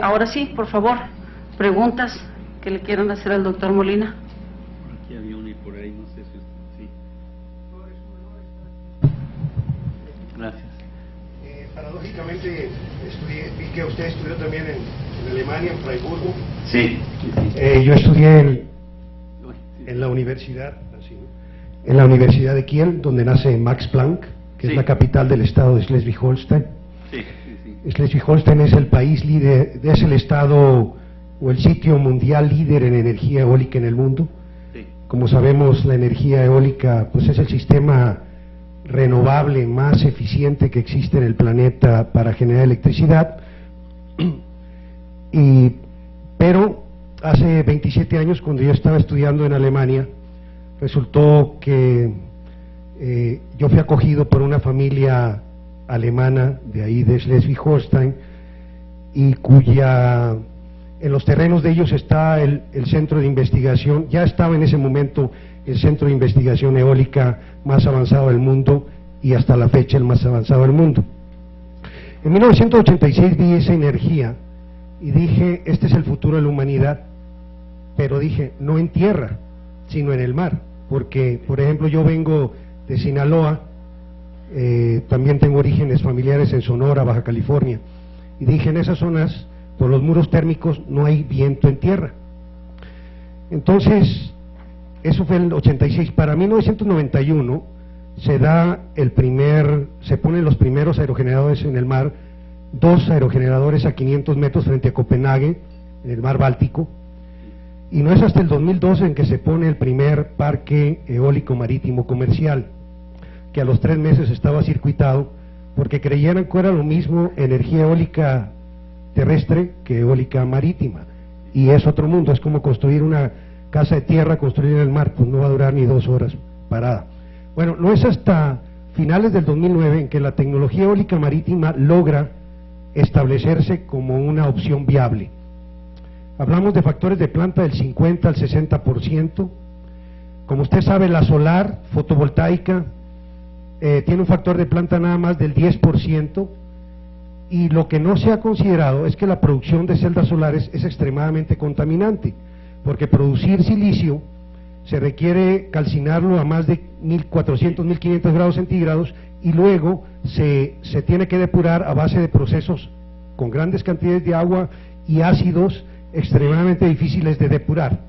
Ahora sí, por favor, preguntas que le quieran hacer al doctor Molina. Aquí había una y por ahí, no sé si sí. Gracias. Paradójicamente, vi que usted estudió también en Alemania, en Freiburgo. Sí. Yo estudié en la universidad, en la Universidad de Kiel, donde nace Max Planck, que Sí. es la capital del estado de Schleswig-Holstein. Sí, sí, sí. Schleswig-Holstein es el país líder, es el estado o el sitio mundial líder en energía eólica en el mundo. Sí. Como sabemos, la energía eólica pues es el sistema renovable más eficiente que existe en el planeta para generar electricidad. Pero hace 27 años, cuando yo estaba estudiando en Alemania, resultó que yo fui acogido por una familia alemana de ahí de Schleswig-Holstein, y en los terrenos de ellos está el centro de investigación. Ya estaba en ese momento el centro de investigación eólica más avanzado del mundo, y hasta la fecha el más avanzado del mundo. En 1986 vi esa energía y dije, este es el futuro de la humanidad, pero dije, no en tierra, sino en el mar, porque, por ejemplo, yo vengo de Sinaloa, también tengo orígenes familiares en Sonora, Baja California, y dije, en esas zonas, por los muros térmicos, no hay viento en tierra. Entonces, eso fue en el 86. Para 1991 se ponen los primeros aerogeneradores en el mar, 2 aerogeneradores a 500 metros frente a Copenhague, en el mar Báltico, y no es hasta el 2012 en que se pone el primer parque eólico marítimo comercial, que a los 3 meses estaba circuitado, porque creyeran que era lo mismo energía eólica terrestre que eólica marítima, y es otro mundo. Es como construir una casa de tierra construida en el mar, pues no va a durar ni 2 horas parada. Bueno, no es hasta finales del 2009 en que la tecnología eólica marítima logra establecerse como una opción viable. Hablamos de factores de planta del 50 al 60%. Como usted sabe, la solar fotovoltaica tiene un factor de planta nada más del 10%, y lo que no se ha considerado es que la producción de celdas solares es extremadamente contaminante, porque producir silicio se requiere calcinarlo a más de 1400, 1500 grados centígrados, y luego se tiene que depurar a base de procesos con grandes cantidades de agua y ácidos extremadamente difíciles de depurar.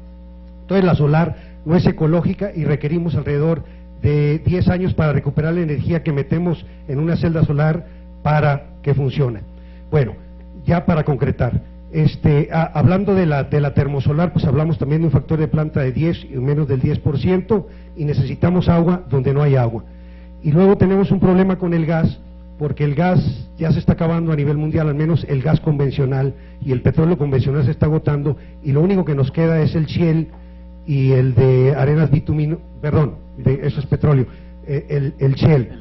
Entonces la solar no es ecológica y requerimos alrededor de 10 años para recuperar la energía que metemos en una celda solar para que funcione. Bueno, ya para concretar, hablando de la termosolar, pues hablamos también de un factor de planta de 10 y menos del 10%, y necesitamos agua donde no hay agua. Y luego tenemos un problema con el gas, porque el gas ya se está acabando a nivel mundial, al menos el gas convencional, y el petróleo convencional se está agotando, y lo único que nos queda es el shale y el de arenas bitumino, perdón, eso es petróleo, el shale,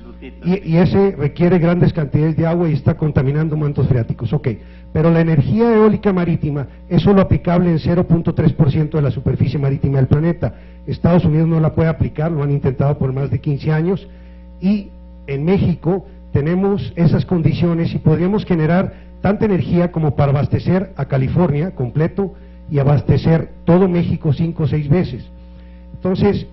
y ese requiere grandes cantidades de agua y está contaminando mantos freáticos. Ok, pero la energía eólica marítima es solo aplicable en 0.3% de la superficie marítima del planeta. Estados Unidos no la puede aplicar, lo han intentado por más de 15 años, y en México tenemos esas condiciones y podríamos generar tanta energía como para abastecer a California completo y abastecer todo México 5 o 6 veces. Entonces,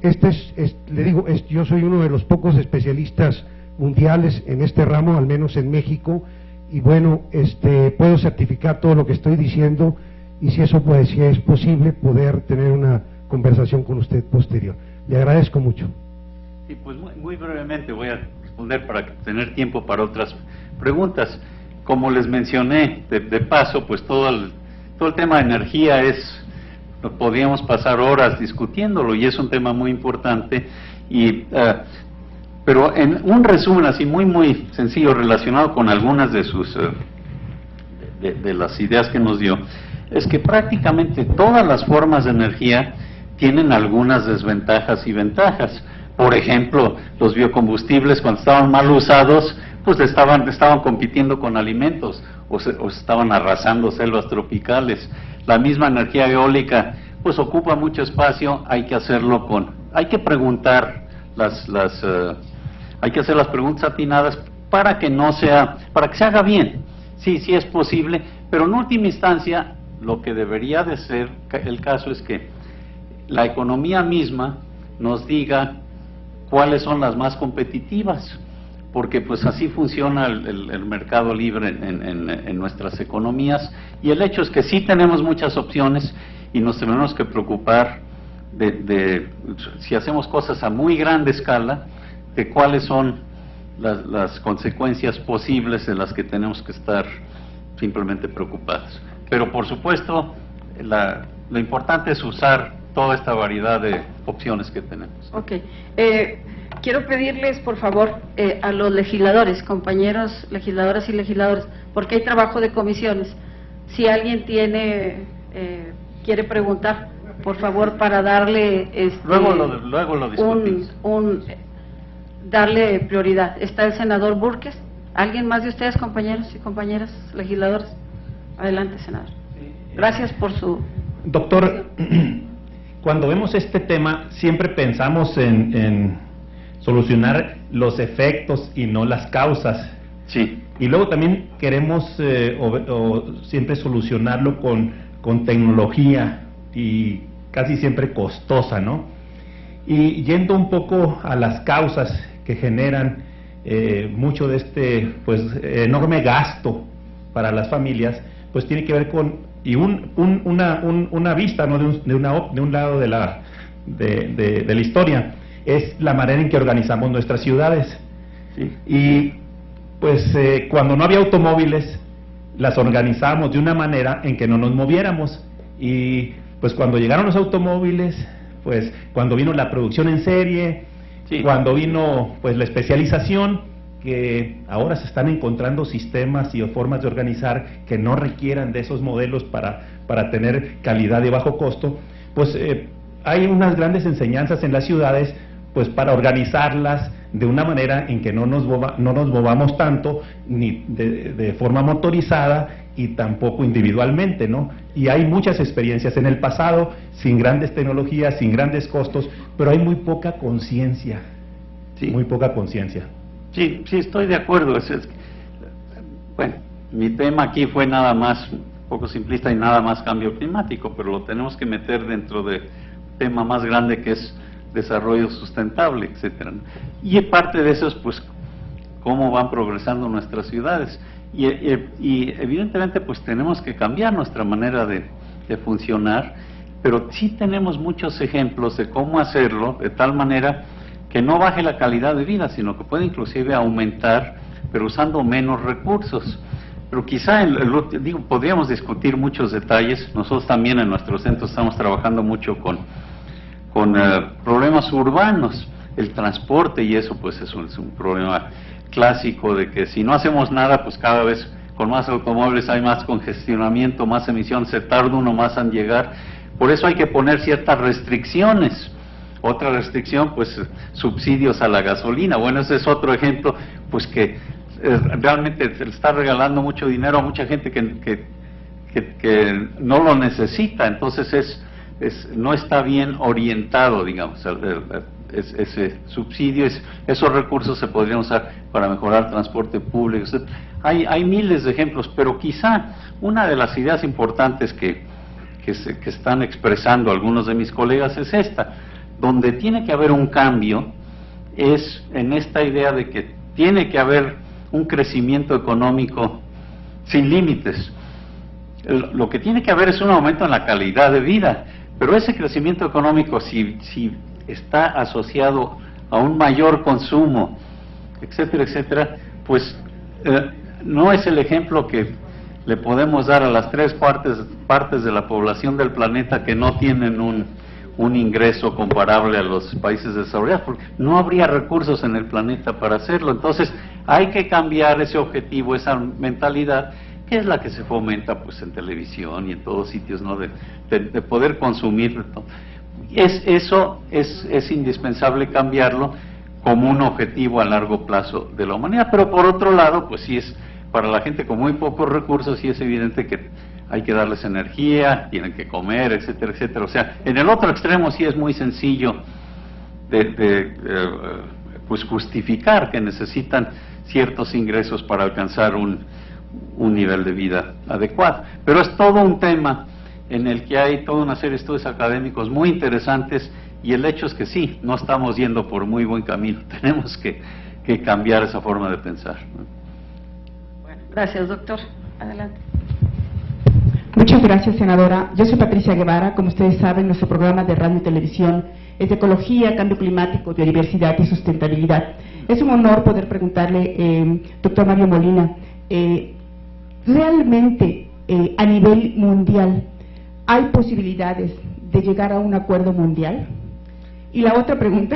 le digo, yo soy uno de los pocos especialistas mundiales en este ramo, al menos en México, y bueno, puedo certificar todo lo que estoy diciendo, y si eso pues, si es posible, poder tener una conversación con usted posterior. Le agradezco mucho. Sí, pues muy brevemente voy a responder para tener tiempo para otras preguntas. Como les mencioné de paso, pues todo el tema de energía podríamos pasar horas discutiéndolo, y es un tema muy importante, pero en un resumen así muy sencillo relacionado con algunas de de las ideas que nos dio, es que prácticamente todas las formas de energía tienen algunas desventajas y ventajas. Por ejemplo, los biocombustibles, cuando estaban mal usados, pues estaban compitiendo con alimentos, o estaban arrasando selvas tropicales. la misma energía eólica pues ocupa mucho espacio, hay que hacerlo hay que preguntar hay que hacer las preguntas atinadas para que se haga bien. Sí, sí es posible, pero en última instancia lo que debería de ser el caso es que la economía misma nos diga cuáles son las más competitivas, porque pues así funciona el mercado libre en nuestras economías, y el hecho es que sí tenemos muchas opciones y nos tenemos que preocupar si hacemos cosas a muy grande escala, de cuáles son las consecuencias posibles de las que tenemos que estar simplemente preocupados. Pero por supuesto, lo importante es usar toda esta variedad de opciones que tenemos. Ok. Quiero pedirles, por favor, a los legisladores, compañeros legisladoras y legisladores, porque hay trabajo de comisiones. Si alguien quiere preguntar, por favor, para darle luego lo discutimos. Darle prioridad. Está el senador Burques. ¿Alguien más de ustedes, compañeros y compañeras legisladores? Adelante, senador. Gracias por su... Doctor, cuando vemos este tema, siempre pensamos en solucionar los efectos y no las causas. Sí. Y luego también queremos siempre solucionarlo con tecnología y casi siempre costosa, ¿no? Y yendo un poco a las causas que generan mucho de este pues enorme gasto para las familias, pues tiene que ver con una vista, ¿no? de un lado de la historia, es la manera en que organizamos nuestras ciudades. Sí. Y pues cuando no había automóviles, las organizamos de una manera en que no nos moviéramos, y pues cuando llegaron los automóviles, pues cuando vino la producción en serie, sí, cuando vino pues la especialización, que ahora se están encontrando sistemas y formas de organizar que no requieran de esos modelos para tener calidad y bajo costo, pues hay unas grandes enseñanzas en las ciudades pues para organizarlas de una manera en que no nos movamos tanto, ni de forma motorizada y tampoco individualmente, ¿no? Y hay muchas experiencias en el pasado, sin grandes tecnologías, sin grandes costos, pero hay muy poca conciencia, sí, muy poca conciencia. Sí, sí, estoy de acuerdo. Bueno, mi tema aquí fue nada más, un poco simplista y nada más cambio climático, pero lo tenemos que meter dentro del tema más grande que es desarrollo sustentable, etcétera. Y parte de eso es pues cómo van progresando nuestras ciudades. Y evidentemente pues tenemos que cambiar nuestra manera de funcionar, pero sí tenemos muchos ejemplos de cómo hacerlo de tal manera que no baje la calidad de vida, sino que puede inclusive aumentar, pero usando menos recursos. Pero quizá, podríamos discutir muchos detalles. Nosotros también en nuestro centro estamos trabajando mucho con problemas urbanos, el transporte, y eso pues es un problema clásico de que si no hacemos nada, pues cada vez con más automóviles hay más congestionamiento, más emisión, se tarda uno más en llegar. Por eso hay que poner ciertas restricciones. Otra restricción, pues subsidios a la gasolina. Bueno, ese es otro ejemplo, pues que realmente se le está regalando mucho dinero a mucha gente que no lo necesita. Entonces no está bien orientado, digamos, ese subsidio. Esos recursos se podrían usar para mejorar transporte público. Hay miles de ejemplos, pero quizá una de las ideas importantes que están expresando algunos de mis colegas es esta: donde tiene que haber un cambio es en esta idea de que tiene que haber un crecimiento económico sin límites. Lo que tiene que haber es un aumento en la calidad de vida, pero ese crecimiento económico, si está asociado a un mayor consumo, etcétera, etcétera, pues no es el ejemplo que le podemos dar a las 3/4 de la población del planeta que no tienen un ingreso comparable a los países desarrollados, porque no habría recursos en el planeta para hacerlo. Entonces hay que cambiar ese objetivo, esa mentalidad, que es la que se fomenta pues en televisión y en todos sitios, ¿no? De poder consumir. Eso es indispensable cambiarlo como un objetivo a largo plazo de la humanidad. Pero por otro lado, pues sí es para la gente con muy pocos recursos, sí es evidente que hay que darles energía, tienen que comer, etcétera, etcétera. O sea, en el otro extremo sí es muy sencillo pues justificar que necesitan ciertos ingresos para alcanzar un nivel de vida adecuado. Pero es todo un tema en el que hay toda una serie de estudios académicos muy interesantes, y el hecho es que sí, no estamos yendo por muy buen camino. Tenemos que cambiar esa forma de pensar. Bueno, gracias, doctor. Adelante. Muchas gracias, senadora. Yo soy Patricia Guevara. Como ustedes saben, nuestro programa de radio y televisión es de ecología, cambio climático, biodiversidad y sustentabilidad. Es un honor poder preguntarle, doctor Mario Molina, ¿realmente a nivel mundial hay posibilidades de llegar a un acuerdo mundial? Y la otra pregunta,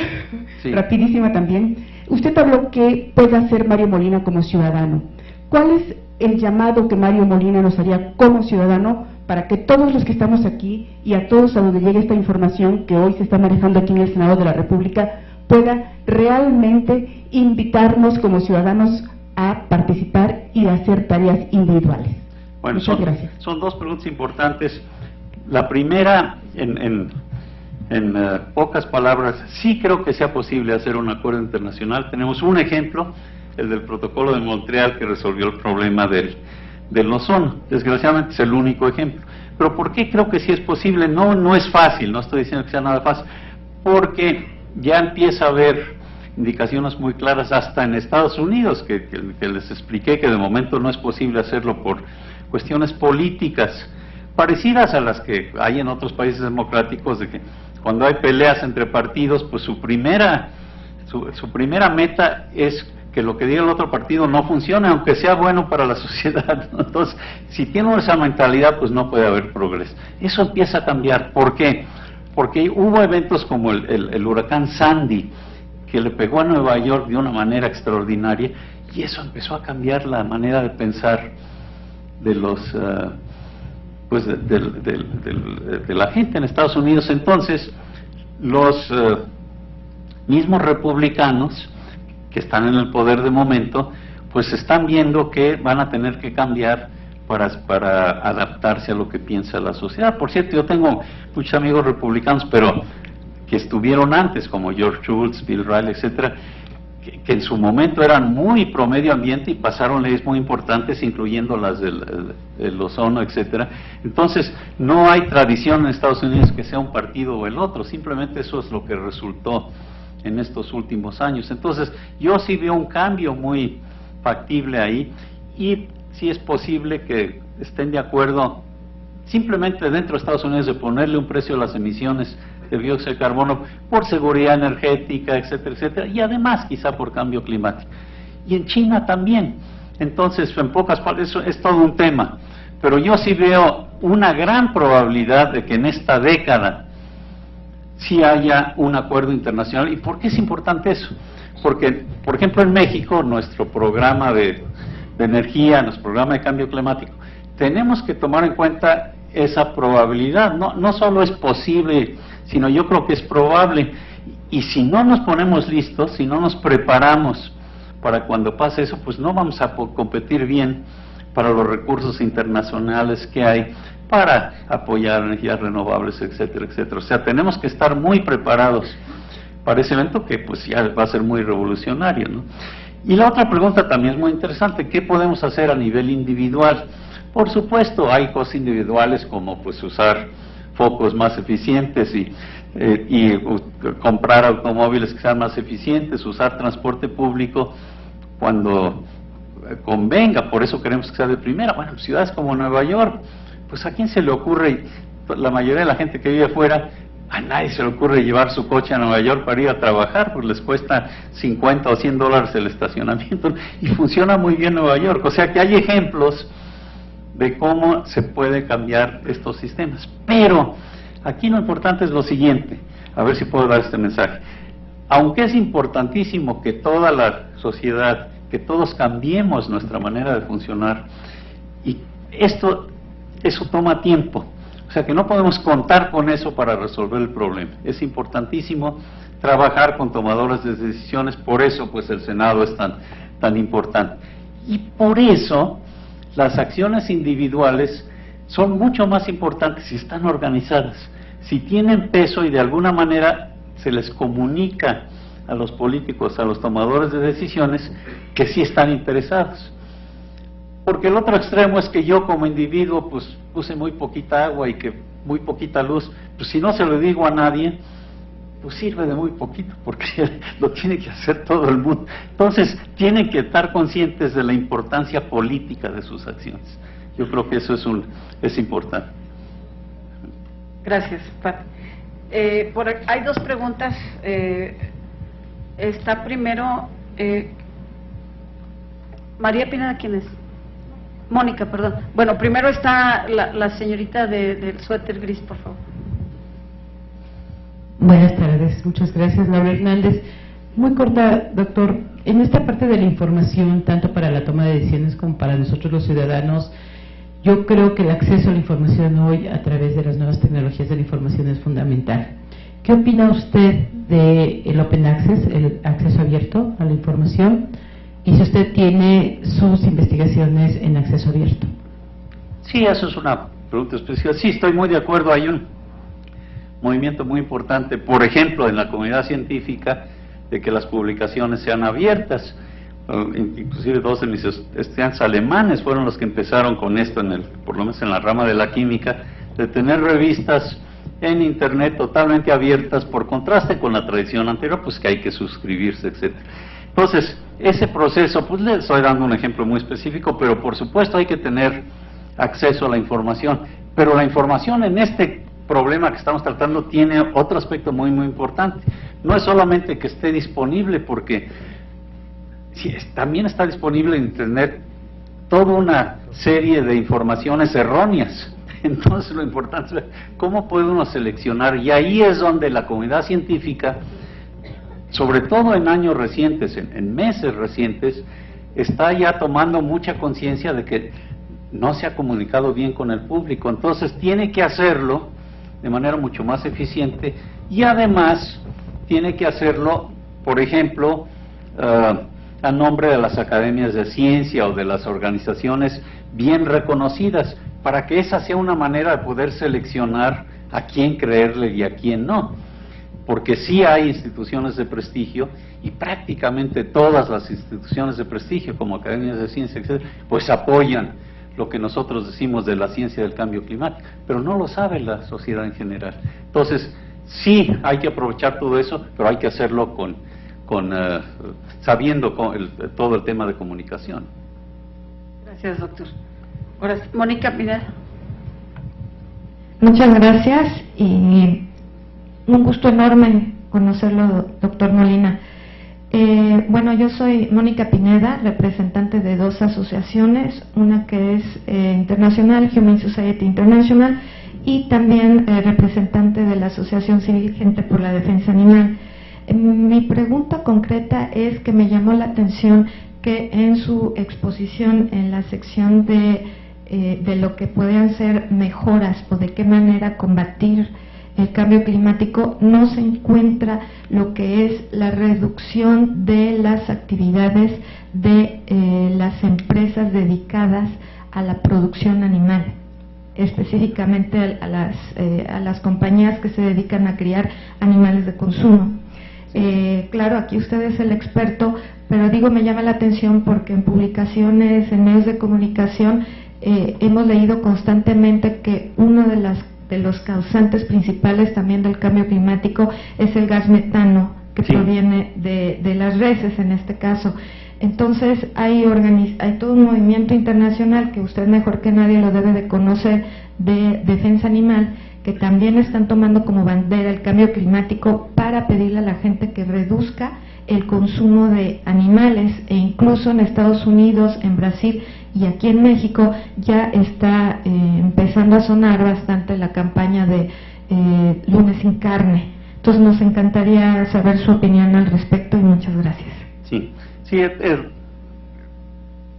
sí, rapidísima también. Usted habló que puede hacer Mario Molina como ciudadano. ¿Cuál es el llamado que Mario Molina nos haría como ciudadano para que todos los que estamos aquí y a todos a donde llegue esta información que hoy se está manejando aquí en el Senado de la República pueda realmente invitarnos como ciudadanos a participar y a hacer tareas individuales? Bueno, muchas gracias. Son dos preguntas importantes. La primera, en pocas palabras, sí creo que sea posible hacer un acuerdo internacional. Tenemos un ejemplo, el del Protocolo de Montreal, que resolvió el problema del ozono. Desgraciadamente es el único ejemplo. Pero ¿por qué creo que sí es posible? No es fácil, no estoy diciendo que sea nada fácil, porque ya empieza a haber indicaciones muy claras hasta en Estados Unidos, que les expliqué que de momento no es posible hacerlo por cuestiones políticas, parecidas a las que hay en otros países democráticos, de que cuando hay peleas entre partidos, pues su primera meta es que lo que diga el otro partido no funcione, aunque sea bueno para la sociedad, ¿no? Entonces, si tiene esa mentalidad, pues no puede haber progreso. Eso empieza a cambiar. ¿Por qué? Porque hubo eventos como el huracán Sandy, que le pegó a Nueva York de una manera extraordinaria, y eso empezó a cambiar la manera de pensar de los pues de la gente en Estados Unidos. Entonces, los mismos republicanos que están en el poder de momento, pues están viendo que van a tener que cambiar para adaptarse a lo que piensa la sociedad. Por cierto, yo tengo muchos amigos republicanos, pero que estuvieron antes, como George Shultz, Bill Riley, etcétera, que en su momento eran muy pro medio ambiente y pasaron leyes muy importantes, incluyendo las del ozono, etcétera. Entonces, no hay tradición en Estados Unidos que sea un partido o el otro, simplemente eso es lo que resultó en estos últimos años. Entonces, yo sí veo un cambio muy factible ahí, y sí es posible que estén de acuerdo simplemente dentro de Estados Unidos de ponerle un precio a las emisiones de dióxido de carbono por seguridad energética, etcétera, etcétera, y además quizá por cambio climático. Y en China también. Entonces, en pocas palabras, eso es todo un tema. Pero yo sí veo una gran probabilidad de que en esta década sí haya un acuerdo internacional. ¿Y por qué es importante eso? Porque, por ejemplo, en México, nuestro programa de energía, nuestro programa de cambio climático, tenemos que tomar en cuenta esa probabilidad. No solo es posible, sino yo creo que es probable. Y si no nos ponemos listos, si no nos preparamos para cuando pase eso, pues no vamos a competir bien para los recursos internacionales que hay para apoyar energías renovables, etcétera, etcétera. O sea, tenemos que estar muy preparados para ese evento, que pues ya va a ser muy revolucionario, ¿no? Y la otra pregunta también es muy interesante: ¿qué podemos hacer a nivel individual? Por supuesto, hay cosas individuales como pues usar focos más eficientes y comprar automóviles que sean más eficientes, usar transporte público cuando convenga. Por eso queremos que sea de primera. Bueno, ciudades como Nueva York, pues ¿a quién se le ocurre? La mayoría de la gente que vive afuera, a nadie se le ocurre llevar su coche a Nueva York para ir a trabajar, pues les cuesta $50 o $100 el estacionamiento, y funciona muy bien Nueva York. O sea que hay ejemplos de cómo se puede cambiar estos sistemas. Pero aquí lo importante es lo siguiente, a ver si puedo dar este mensaje. Aunque es importantísimo que toda la sociedad, que todos cambiemos nuestra manera de funcionar, y eso toma tiempo. O sea que no podemos contar con eso para resolver el problema. Es importantísimo trabajar con tomadores de decisiones, por eso pues el Senado es tan importante. Y por eso las acciones individuales son mucho más importantes si están organizadas, si tienen peso y de alguna manera se les comunica a los políticos, a los tomadores de decisiones, que sí están interesados. Porque el otro extremo es que yo como individuo pues puse muy poquita agua y que muy poquita luz, pues si no se lo digo a nadie, pues sirve de muy poquito, porque lo tiene que hacer todo el mundo. Entonces tienen que estar conscientes de la importancia política de sus acciones. Yo creo que eso es importante. Gracias, Pat. Hay dos preguntas. Está primero María Pineda, ¿quién es? Mónica, perdón. Bueno, primero está la señorita del suéter gris, por favor. Buenas tardes, muchas gracias, Laura Hernández. Muy corta, doctor. En esta parte de la información, tanto para la toma de decisiones como para nosotros los ciudadanos, yo creo que el acceso a la información hoy a través de las nuevas tecnologías de la información es fundamental. ¿Qué opina usted del Open Access, el acceso abierto a la información? Y si usted tiene sus investigaciones en acceso abierto. Sí, eso es una pregunta especial. Sí, estoy muy de acuerdo. Hay un movimiento muy importante, por ejemplo, en la comunidad científica, de que las publicaciones sean abiertas. Inclusive dos de mis estudiantes alemanes fueron los que empezaron con esto, por lo menos en la rama de la química, de tener revistas en internet totalmente abiertas, por contraste con la tradición anterior, pues que hay que suscribirse, etcétera. Entonces, ese proceso, pues le estoy dando un ejemplo muy específico, pero por supuesto hay que tener acceso a la información. Pero la información en este problema que estamos tratando tiene otro aspecto muy importante. No es solamente que esté disponible, porque también está disponible en internet toda una serie de informaciones erróneas. Entonces lo importante es cómo puede uno seleccionar, y ahí es donde la comunidad científica, sobre todo en años recientes, en meses recientes, está ya tomando mucha conciencia de que no se ha comunicado bien con el público. Entonces tiene que hacerlo de manera mucho más eficiente, y además tiene que hacerlo, por ejemplo, a nombre de las academias de ciencia o de las organizaciones bien reconocidas, para que esa sea una manera de poder seleccionar a quién creerle y a quién no. Porque sí hay instituciones de prestigio, y prácticamente todas las instituciones de prestigio, como academias de ciencia, etc., pues apoyan lo que nosotros decimos de la ciencia del cambio climático, pero no lo sabe la sociedad en general. Entonces, sí hay que aprovechar todo eso, pero hay que hacerlo sabiendo todo el tema de comunicación. Gracias, doctor. Ahora, Mónica Pineda. Muchas gracias y un gusto enorme conocerlo, doctor Molina. Bueno, yo soy Mónica Pineda, representante de dos asociaciones, una que es internacional, Humane Society International, y también representante de la Asociación Civil Gente por la Defensa Animal. Mi pregunta concreta es que me llamó la atención que en su exposición en la sección de lo que podrían ser mejoras o de qué manera combatir el cambio climático, no se encuentra lo que es la reducción de las actividades de las empresas dedicadas a la producción animal, específicamente a las compañías que se dedican a criar animales de consumo. Claro, aquí usted es el experto, pero digo, me llama la atención porque en publicaciones, en medios de comunicación, hemos leído constantemente que uno de los causantes principales también del cambio climático es el gas metano, que sí proviene de las reses en este caso. Entonces hay todo un movimiento internacional que usted mejor que nadie lo debe de conocer, de defensa animal, que también están tomando como bandera el cambio climático para pedirle a la gente que reduzca el consumo de animales, e incluso en Estados Unidos, en Brasil y aquí en México ya está empezando a sonar bastante la campaña de lunes sin carne. Entonces nos encantaría saber su opinión al respecto y muchas gracias. Sí,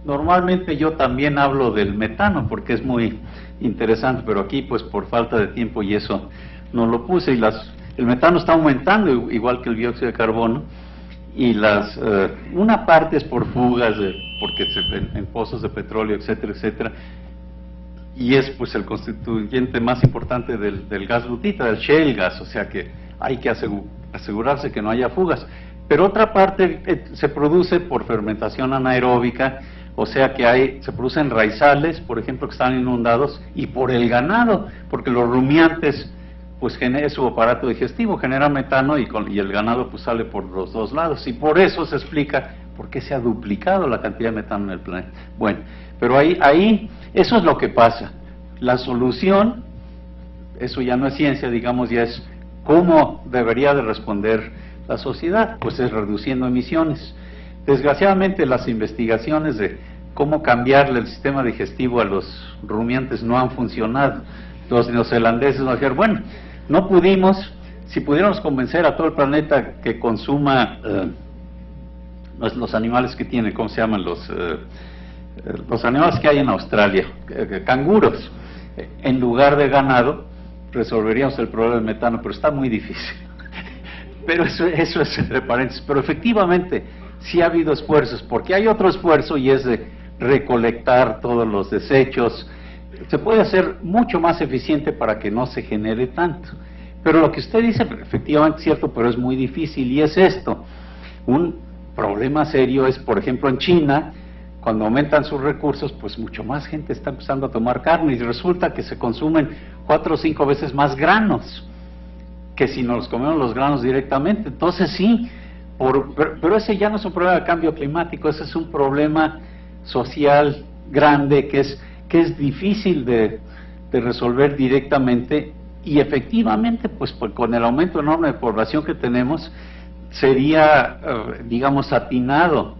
normalmente yo también hablo del metano porque es muy interesante, pero aquí pues por falta de tiempo y eso no lo puse. Y el metano está aumentando igual que el dióxido de carbono, y una parte es por fugas, porque en pozos de petróleo, etcétera, etcétera, y es pues el constituyente más importante del gas lutita, del shale gas, o sea que hay que asegurarse que no haya fugas. Pero otra parte se produce por fermentación anaeróbica, o sea que se producen raizales, por ejemplo, que están inundados, y por el ganado, porque los rumiantes, pues su aparato digestivo genera metano y el ganado pues sale por los dos lados, y por eso se explica por qué se ha duplicado la cantidad de metano en el planeta. Bueno, pero ahí eso es lo que pasa. La solución, eso ya no es ciencia, digamos, ya es cómo debería de responder la sociedad, pues es reduciendo emisiones. Desgraciadamente las investigaciones de cómo cambiarle el sistema digestivo a los rumiantes no han funcionado. Los neozelandeses nos dijeron, bueno, no pudimos, si pudiéramos convencer a todo el planeta que consuma los animales que tiene, ¿cómo se llaman? Los animales que hay en Australia, canguros, en lugar de ganado, resolveríamos el problema del metano, pero está muy difícil. Pero eso es entre paréntesis. Pero efectivamente sí ha habido esfuerzos, porque hay otro esfuerzo y es de recolectar todos los desechos. Se puede hacer mucho más eficiente para que no se genere tanto. Pero lo que usted dice, efectivamente es cierto, pero es muy difícil, y es esto. Un problema serio es, por ejemplo, en China, cuando aumentan sus recursos, pues mucho más gente está empezando a tomar carne, y resulta que se consumen 4 o 5 veces más granos que si nos comemos los granos directamente. Entonces sí, pero ese ya no es un problema de cambio climático, ese es un problema social grande que es difícil de resolver directamente, y efectivamente pues con el aumento enorme de población que tenemos sería digamos atinado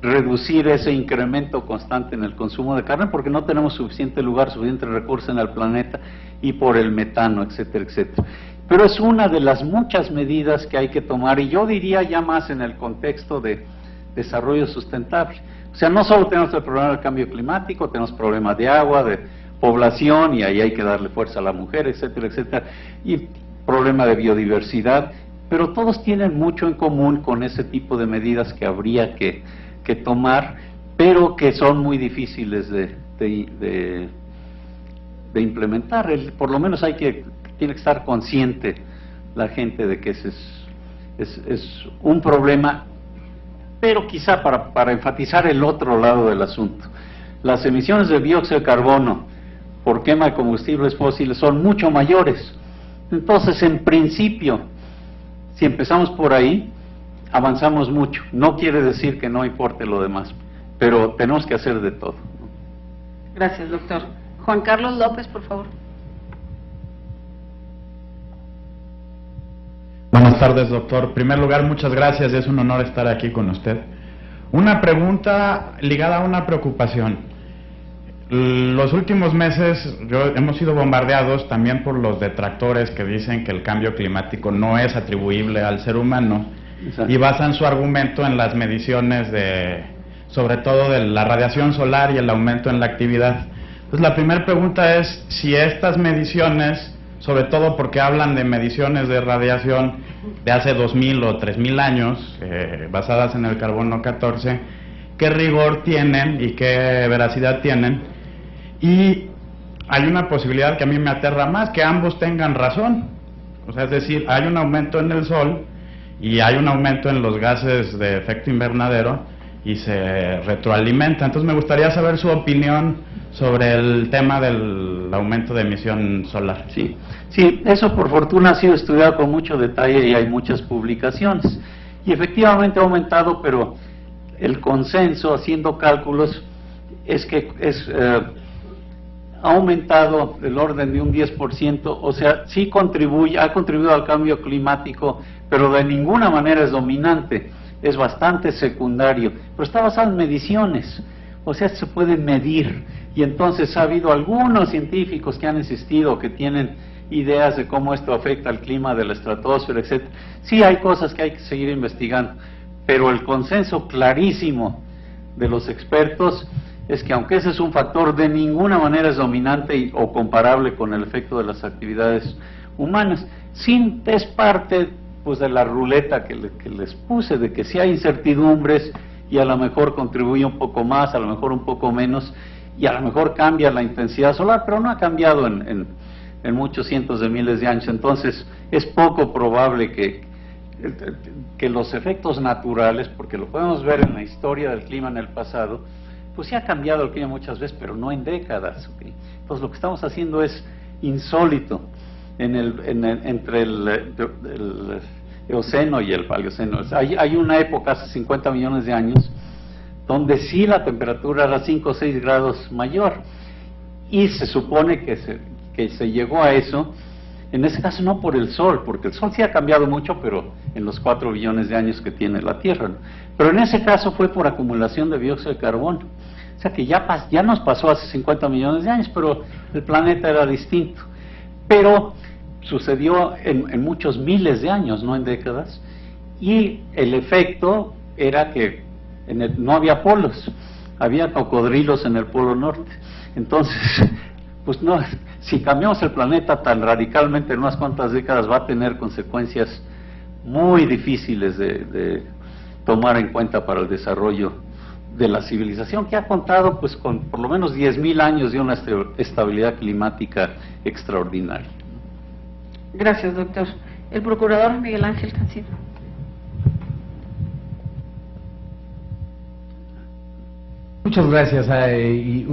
reducir ese incremento constante en el consumo de carne, porque no tenemos suficiente lugar, suficiente recurso en el planeta, y por el metano, etcétera, etcétera. Pero es una de las muchas medidas que hay que tomar, y yo diría ya más en el contexto de desarrollo sustentable. O sea, no solo tenemos el problema del cambio climático, tenemos problemas de agua, de población, y ahí hay que darle fuerza a la mujer, etcétera, etcétera, y problema de biodiversidad, pero todos tienen mucho en común con ese tipo de medidas que habría que tomar, pero que son muy difíciles de implementar. Por lo menos tiene que estar consciente la gente de que ese es un problema, pero quizá para enfatizar el otro lado del asunto. Las emisiones de dióxido de carbono por quema de combustibles fósiles son mucho mayores. Entonces, en principio, si empezamos por ahí, avanzamos mucho. No quiere decir que no importe lo demás, pero tenemos que hacer de todo. Gracias, doctor. Juan Carlos López, por favor. Buenas tardes, doctor. En primer lugar, muchas gracias, es un honor estar aquí con usted. Una pregunta ligada a una preocupación. Los últimos meses hemos sido bombardeados también por los detractores que dicen que el cambio climático no es atribuible al ser humano. Exacto. Y basan su argumento en las mediciones sobre todo de la radiación solar y el aumento en la actividad. Entonces la primera pregunta es si estas mediciones, sobre todo porque hablan de mediciones de radiación de hace 2000 o 3000 años, basadas en el carbono 14, ¿qué rigor tienen y qué veracidad tienen? Y hay una posibilidad que a mí me aterra más, que ambos tengan razón. O sea, es decir, hay un aumento en el sol y hay un aumento en los gases de efecto invernadero y se retroalimenta. Entonces me gustaría saber su opinión sobre el tema del aumento de emisión solar. Sí, eso por fortuna ha sido estudiado con mucho detalle y hay muchas publicaciones. Y efectivamente ha aumentado, pero el consenso, haciendo cálculos, es que ha aumentado del orden de un 10%, o sea, sí ha contribuido al cambio climático, pero de ninguna manera es dominante, es bastante secundario, pero está basado en mediciones, o sea, se puede medir, y entonces ha habido algunos científicos que han insistido, que tienen ideas de cómo esto afecta al clima de la estratosfera, etcétera. Sí hay cosas que hay que seguir investigando, pero el consenso clarísimo de los expertos es que aunque ese es un factor, de ninguna manera es dominante o comparable con el efecto de las actividades humanas. Es parte pues de la ruleta que les puse, de que sí hay incertidumbres y a lo mejor contribuye un poco más, a lo mejor un poco menos, y a lo mejor cambia la intensidad solar, pero no ha cambiado en muchos cientos de miles de años. Entonces es poco probable que los efectos naturales, porque lo podemos ver en la historia del clima en el pasado, pues sí ha cambiado el clima muchas veces, pero no en décadas, ¿okay? Entonces lo que estamos haciendo es insólito entre el Eoceno y el Paleoceno. Hay una época, hace 50 millones de años, donde sí la temperatura era 5 o 6 grados mayor, y se supone que se llegó a eso, en ese caso no por el Sol, porque el Sol sí ha cambiado mucho, pero en los 4 billones de años que tiene la Tierra, ¿no? Pero en ese caso fue por acumulación de dióxido de carbono. O sea que ya nos pasó hace 50 millones de años, pero el planeta era distinto. Pero sucedió en muchos miles de años, no en décadas, y el efecto era que no había polos, había cocodrilos en el polo norte. Entonces, pues no, si cambiamos el planeta tan radicalmente en unas cuantas décadas, va a tener consecuencias muy difíciles de tomar en cuenta para el desarrollo de la civilización, que ha contado pues con por lo menos 10.000 años de una estabilidad climática extraordinaria. Gracias, doctor. El procurador Miguel Ángel Cancino. Muchas gracias y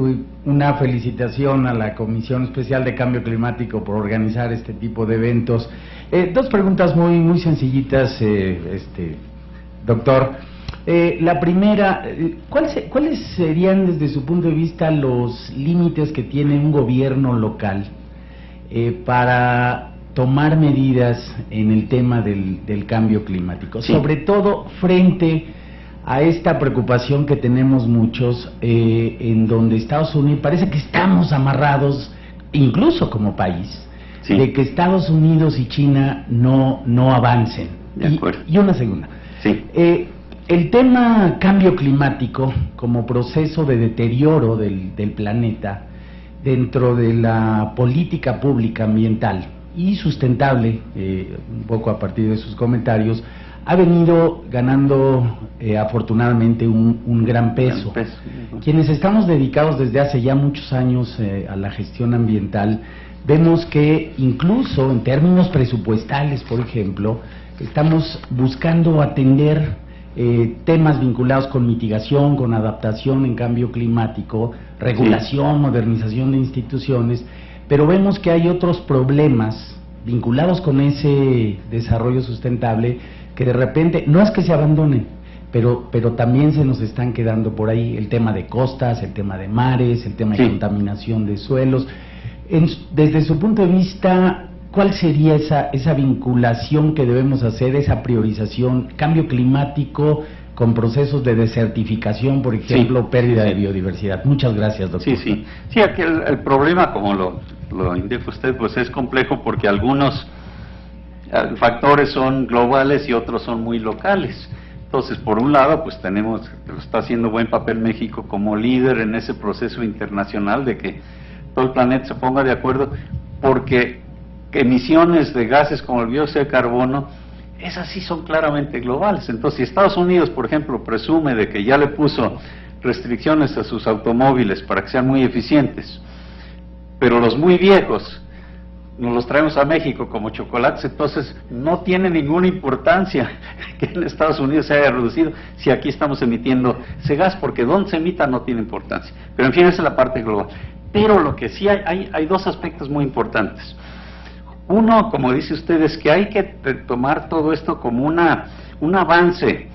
una felicitación a la Comisión Especial de Cambio Climático por organizar este tipo de eventos. Dos preguntas muy sencillitas, doctor. La primera, ¿cuáles serían desde su punto de vista los límites que tiene un gobierno local para tomar medidas en el tema del cambio climático? Sí. Sobre todo frente a esta preocupación que tenemos muchos, en donde Estados Unidos, parece que estamos amarrados, incluso como país, sí, de que Estados Unidos y China no avancen. De acuerdo. Y una segunda. Sí. El tema cambio climático como proceso de deterioro del planeta dentro de la política pública ambiental y sustentable, un poco a partir de sus comentarios, ha venido ganando afortunadamente un gran peso. Quienes estamos dedicados desde hace ya muchos años a la gestión ambiental, vemos que incluso en términos presupuestales, por ejemplo, estamos buscando atender temas vinculados con mitigación, con adaptación en cambio climático, regulación, sí, modernización de instituciones, pero vemos que hay otros problemas vinculados con ese desarrollo sustentable que de repente, no es que se abandonen, pero también se nos están quedando por ahí, el tema de costas, el tema de mares, el tema de contaminación de suelos. Desde su punto de vista, ¿cuál sería esa vinculación que debemos hacer, esa priorización, cambio climático con procesos de desertificación, por ejemplo, pérdida de biodiversidad? Muchas gracias, doctor. Sí, aquí el problema, como lo indica usted, pues es complejo porque algunos factores son globales y otros son muy locales. Entonces, por un lado, pues está haciendo buen papel México como líder en ese proceso internacional de que todo el planeta se ponga de acuerdo, porque emisiones de gases como el dióxido de carbono, esas sí son claramente globales. Entonces, si Estados Unidos, por ejemplo, presume de que ya le puso restricciones a sus automóviles para que sean muy eficientes, pero los muy viejos nos los traemos a México como chocolates, entonces no tiene ninguna importancia que en Estados Unidos se haya reducido si aquí estamos emitiendo ese gas, porque donde se emita no tiene importancia. Pero en fin, esa es la parte global. Pero lo que sí hay dos aspectos muy importantes. Uno, como dice usted, es que hay que tomar todo esto como un avance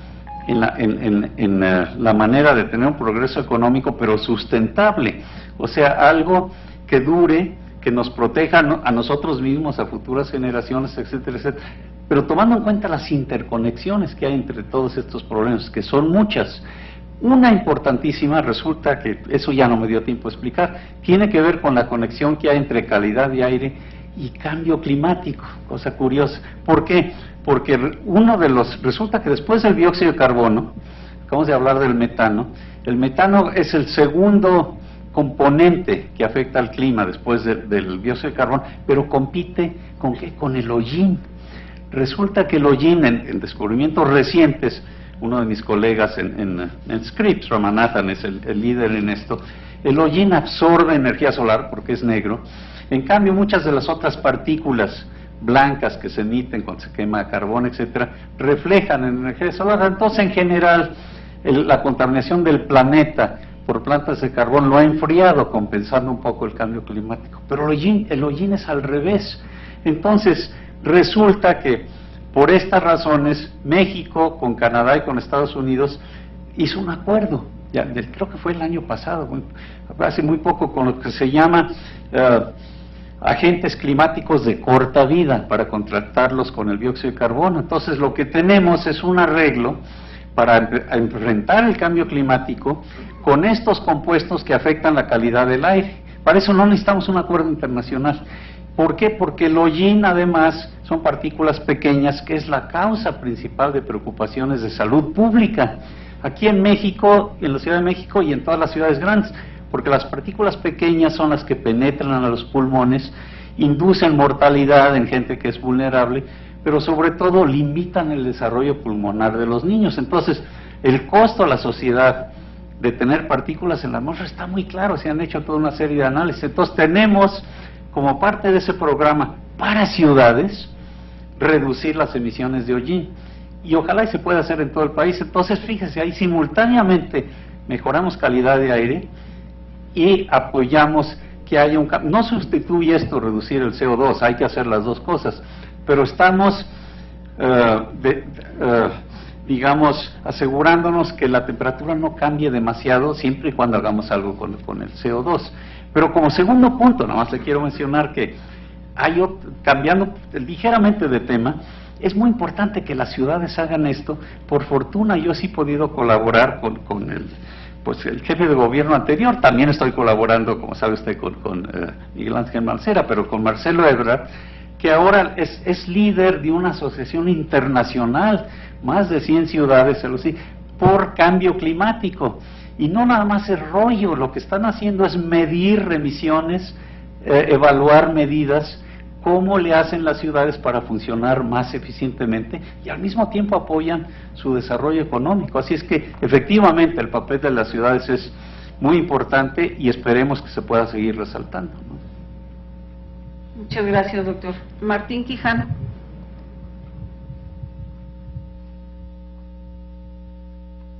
en la manera de tener un progreso económico, pero sustentable, o sea, algo que dure, que nos proteja a nosotros mismos, a futuras generaciones, etcétera, etcétera, pero tomando en cuenta las interconexiones que hay entre todos estos problemas, que son muchas. Una importantísima, resulta que eso ya no me dio tiempo de explicar, tiene que ver con la conexión que hay entre calidad de aire y cambio climático, cosa curiosa. ¿Por qué? Porque resulta que después del dióxido de carbono, acabamos de hablar del metano, el metano es el segundo componente que afecta al clima después del dióxido de carbono, pero compite ¿con qué? Con el hollín. Resulta que el hollín, en descubrimientos recientes, uno de mis colegas en Scripps, Ramanathan, es el líder en esto, El hollín absorbe energía solar porque es negro. En cambio, muchas de las otras partículas blancas que se emiten cuando se quema carbón, etcétera, reflejan energía solar. Entonces, en general, la contaminación del planeta por plantas de carbón lo ha enfriado, compensando un poco el cambio climático. Pero el hollín es al revés. Entonces, resulta que por estas razones, México con Canadá y con Estados Unidos hizo un acuerdo, creo que fue el año pasado, hace muy poco, con lo que se llama agentes climáticos de corta vida, para contratarlos con el dióxido de carbono. Entonces, lo que tenemos es un arreglo para enfrentar el cambio climático con estos compuestos que afectan la calidad del aire. Para eso no necesitamos un acuerdo internacional. ¿Por qué? Porque el hollín, además, son partículas pequeñas, que es la causa principal de preocupaciones de salud pública, aquí en México, en la Ciudad de México y en todas las ciudades grandes, porque las partículas pequeñas son las que penetran a los pulmones, inducen mortalidad en gente que es vulnerable, pero sobre todo limitan el desarrollo pulmonar de los niños. Entonces, el costo a la sociedad de tener partículas en la atmósfera está muy claro, se han hecho toda una serie de análisis. Entonces, tenemos, como parte de ese programa para ciudades, reducir las emisiones de hollín, y ojalá y se pueda hacer en todo el país. Entonces, fíjese, ahí simultáneamente mejoramos calidad de aire y apoyamos que haya un cambio. No sustituye esto reducir el CO2, hay que hacer las dos cosas, pero estamos, digamos, asegurándonos que la temperatura no cambie demasiado, siempre y cuando hagamos algo con el CO2. Pero como segundo punto, nada más le quiero mencionar que cambiando ligeramente de tema, es muy importante que las ciudades hagan esto. Por fortuna yo sí he podido colaborar con el jefe de gobierno anterior, también estoy colaborando, como sabe usted, con Miguel Ángel Mancera, pero con Marcelo Ebrard, que ahora es líder de una asociación internacional, más de 100 ciudades, por cambio climático. Y no nada más es rollo, lo que están haciendo es medir emisiones, evaluar medidas, cómo le hacen las ciudades para funcionar más eficientemente, y al mismo tiempo apoyan su desarrollo económico. Así es que efectivamente el papel de las ciudades es muy importante y esperemos que se pueda seguir resaltando, ¿no? Muchas gracias, doctor. Martín Quijano.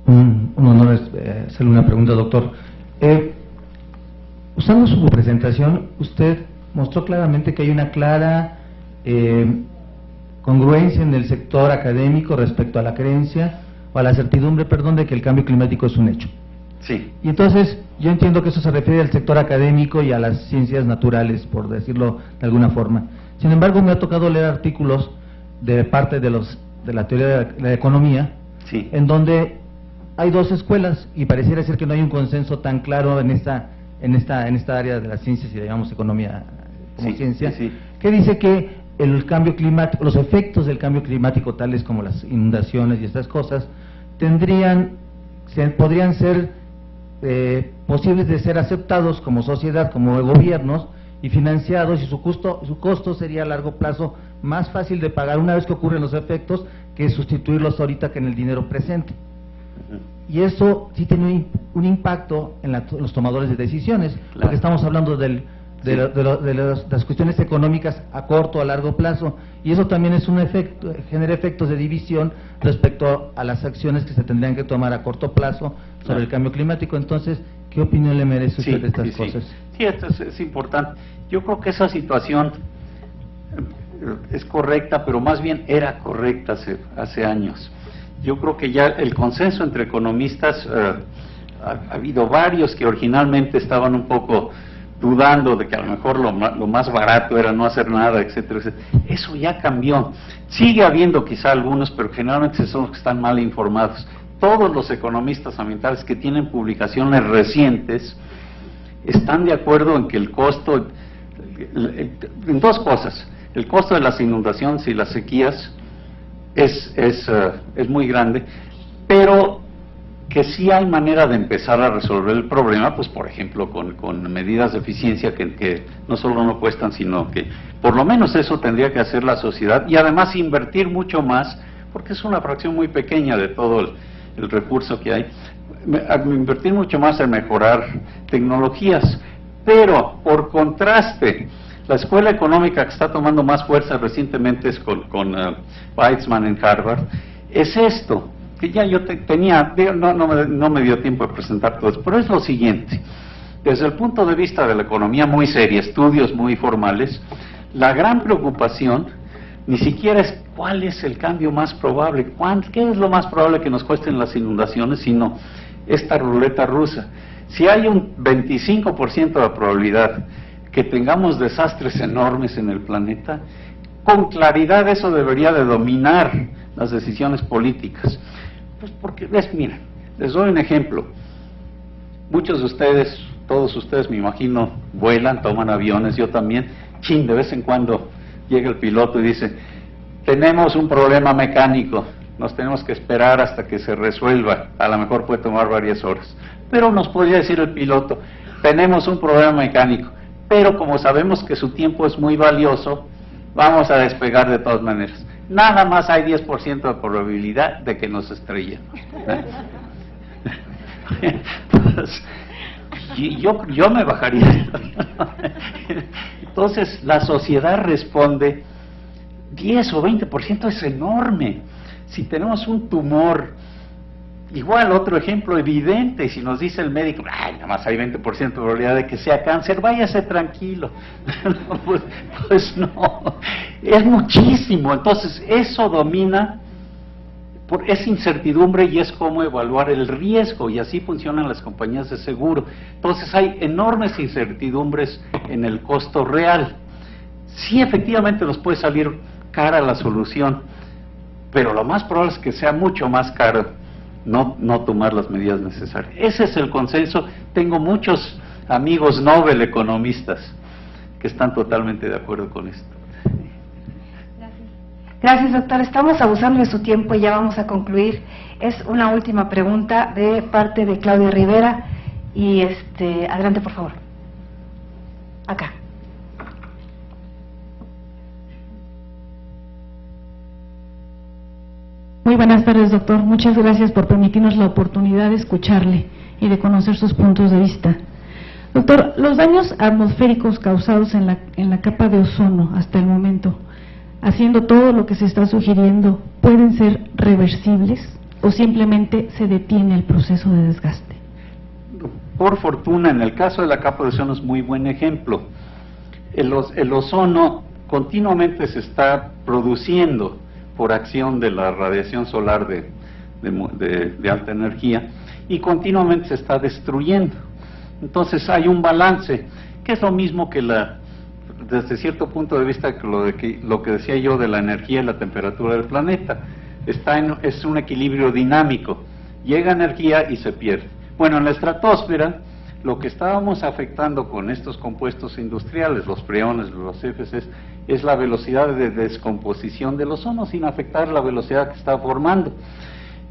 Un honor hacerle una pregunta, doctor. Usando su presentación, usted mostró claramente que hay una clara congruencia en el sector académico respecto a la creencia o a la certidumbre, de que el cambio climático es un hecho. Sí. Y entonces, yo entiendo que eso se refiere al sector académico y a las ciencias naturales, por decirlo de alguna forma. Sin embargo, me ha tocado leer artículos de parte de la teoría de la economía, sí, en donde hay dos escuelas y pareciera ser que no hay un consenso tan claro en esta área de las ciencias y digamos economía como ciencia, que dice que el cambio climático, los efectos del cambio climático, tales como las inundaciones y estas cosas, podrían ser posibles de ser aceptados como sociedad, como gobiernos, y financiados, y su costo sería a largo plazo más fácil de pagar una vez que ocurren los efectos que sustituirlos ahorita que en el dinero presente. Y eso sí tiene un impacto en los tomadores de decisiones, porque estamos hablando de las cuestiones económicas a corto o a largo plazo, y eso también es un efecto, genera efectos de división respecto a las acciones que se tendrían que tomar a corto plazo sobre el cambio climático. Entonces, ¿qué opinión le merece usted de estas cosas? Sí, esto es importante. Yo creo que esa situación es correcta, pero más bien era correcta hace años. Yo creo que ya el consenso entre economistas, ha habido varios que originalmente estaban un poco dudando de que a lo mejor lo más barato era no hacer nada, etcétera, etcétera. Eso ya cambió. Sigue habiendo quizá algunos, pero generalmente son los que están mal informados. Todos los economistas ambientales que tienen publicaciones recientes están de acuerdo en que el costo, en dos cosas: el costo de las inundaciones y las sequías es muy grande, pero que sí hay manera de empezar a resolver el problema, pues por ejemplo con medidas de eficiencia que no solo no cuestan, sino que por lo menos eso tendría que hacer la sociedad, y además invertir mucho más, porque es una fracción muy pequeña de todo el recurso que hay, invertir mucho más en mejorar tecnologías, pero por contraste, la escuela económica que está tomando más fuerza recientemente es con Weizmann en Harvard, es esto, que ya yo tenía, no me dio tiempo de presentar todo esto, pero es lo siguiente: desde el punto de vista de la economía muy seria, estudios muy formales, la gran preocupación ni siquiera es cuál es el cambio más probable, qué es lo más probable que nos cuesten las inundaciones, sino esta ruleta rusa. Si hay un 25% de probabilidad que tengamos desastres enormes en el planeta, con claridad eso debería de dominar las decisiones políticas. Pues porque, miren, les doy un ejemplo. Muchos de ustedes, todos ustedes me imagino, vuelan, toman aviones, yo también. De vez en cuando llega el piloto y dice, tenemos un problema mecánico, nos tenemos que esperar hasta que se resuelva, a lo mejor puede tomar varias horas. Pero nos podría decir el piloto, tenemos un problema mecánico, pero como sabemos que su tiempo es muy valioso, vamos a despegar de todas maneras. Nada más hay 10% de probabilidad de que nos estrellemos. Pues, yo me bajaría. Entonces la sociedad responde, 10 o 20% es enorme. Si tenemos un tumor, igual otro ejemplo evidente, si nos dice el médico, ay, nada más hay 20% de probabilidad de que sea cáncer, váyase tranquilo. pues no, es muchísimo. Entonces eso domina por esa incertidumbre y es cómo evaluar el riesgo, y así funcionan las compañías de seguro. Entonces hay enormes incertidumbres en el costo real. Sí, efectivamente nos puede salir cara la solución, pero lo más probable es que sea mucho más caro no tomar las medidas necesarias. Ese es el consenso. Tengo muchos amigos Nobel economistas que están totalmente de acuerdo con esto. Gracias, doctor. Estamos abusando de su tiempo y ya vamos a concluir. Es una última pregunta de parte de Claudia Rivera y adelante, por favor. Acá. Muy buenas tardes, doctor. Muchas gracias por permitirnos la oportunidad de escucharle y de conocer sus puntos de vista. Doctor, los daños atmosféricos causados en la capa de ozono hasta el momento, haciendo todo lo que se está sugiriendo, ¿pueden ser reversibles o simplemente se detiene el proceso de desgaste? Por fortuna, en el caso de la capa de ozono es muy buen ejemplo. El ozono continuamente se está produciendo por acción de la radiación solar de alta energía y continuamente se está destruyendo. Entonces hay un balance, que es lo mismo que desde cierto punto de vista lo que decía yo de la energía y la temperatura del planeta. Es un equilibrio dinámico, llega energía y se pierde. Bueno, en la estratosfera lo que estábamos afectando con estos compuestos industriales, los freones, los FCs, es la velocidad de descomposición del ozono sin afectar la velocidad que está formando.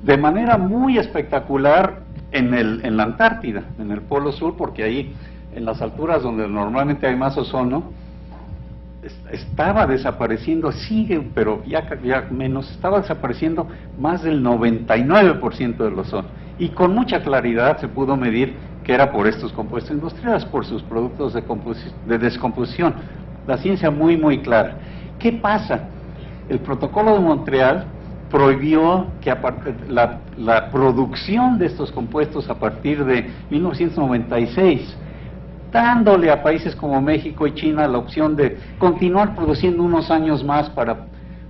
De manera muy espectacular en la Antártida, en el Polo Sur, porque ahí en las alturas donde normalmente hay más ozono, estaba desapareciendo, sigue, pero ya menos, estaba desapareciendo más del 99% del ozono. Y con mucha claridad se pudo medir que era por estos compuestos industriales, por sus productos de descomposición. La ciencia muy, muy clara. ¿Qué pasa? El protocolo de Montreal prohibió que la producción de estos compuestos a partir de 1996, dándole a países como México y China la opción de continuar produciendo unos años más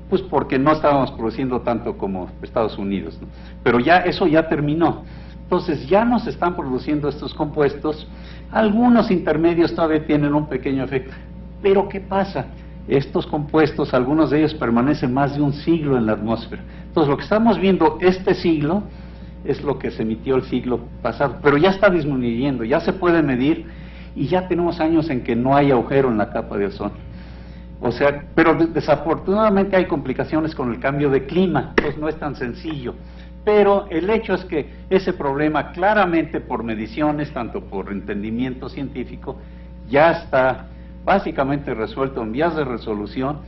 pues porque no estábamos produciendo tanto como Estados Unidos, ¿no? Pero eso ya terminó. Entonces ya no se están produciendo estos compuestos, algunos intermedios todavía tienen un pequeño efecto, pero ¿qué pasa? Estos compuestos, algunos de ellos permanecen más de un siglo en la atmósfera. Entonces lo que estamos viendo este siglo es lo que se emitió el siglo pasado, pero ya está disminuyendo, ya se puede medir y ya tenemos años en que no hay agujero en la capa de ozono. O sea, pero desafortunadamente hay complicaciones con el cambio de clima, entonces no es tan sencillo. Pero el hecho es que ese problema claramente por mediciones, tanto por entendimiento científico, ya está básicamente resuelto en vías de resolución.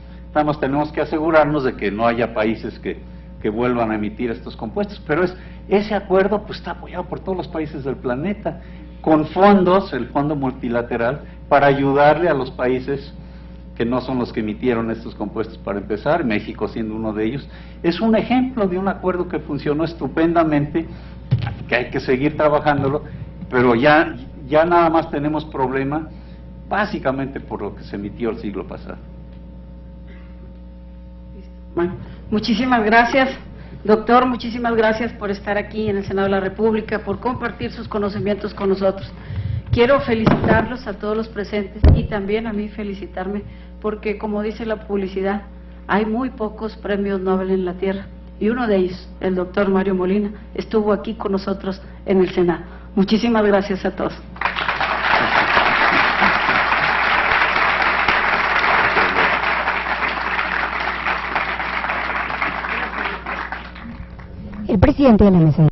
Tenemos que asegurarnos de que no haya países que vuelvan a emitir estos compuestos, pero Ese acuerdo pues está apoyado por todos los países del planeta, con fondos, el Fondo Multilateral, para ayudarle a los países que no son los que emitieron estos compuestos para empezar, México siendo uno de ellos. Es un ejemplo de un acuerdo que funcionó estupendamente, que hay que seguir trabajándolo, pero ya nada más tenemos problema básicamente por lo que se emitió el siglo pasado. Bueno, muchísimas gracias, doctor, muchísimas gracias por estar aquí en el Senado de la República, por compartir sus conocimientos con nosotros. Quiero felicitarlos a todos los presentes y también a mí felicitarme porque, como dice la publicidad, hay muy pocos premios Nobel en la Tierra y uno de ellos, el doctor Mario Molina, estuvo aquí con nosotros en el Senado. Muchísimas gracias a todos. El presidente de la mesa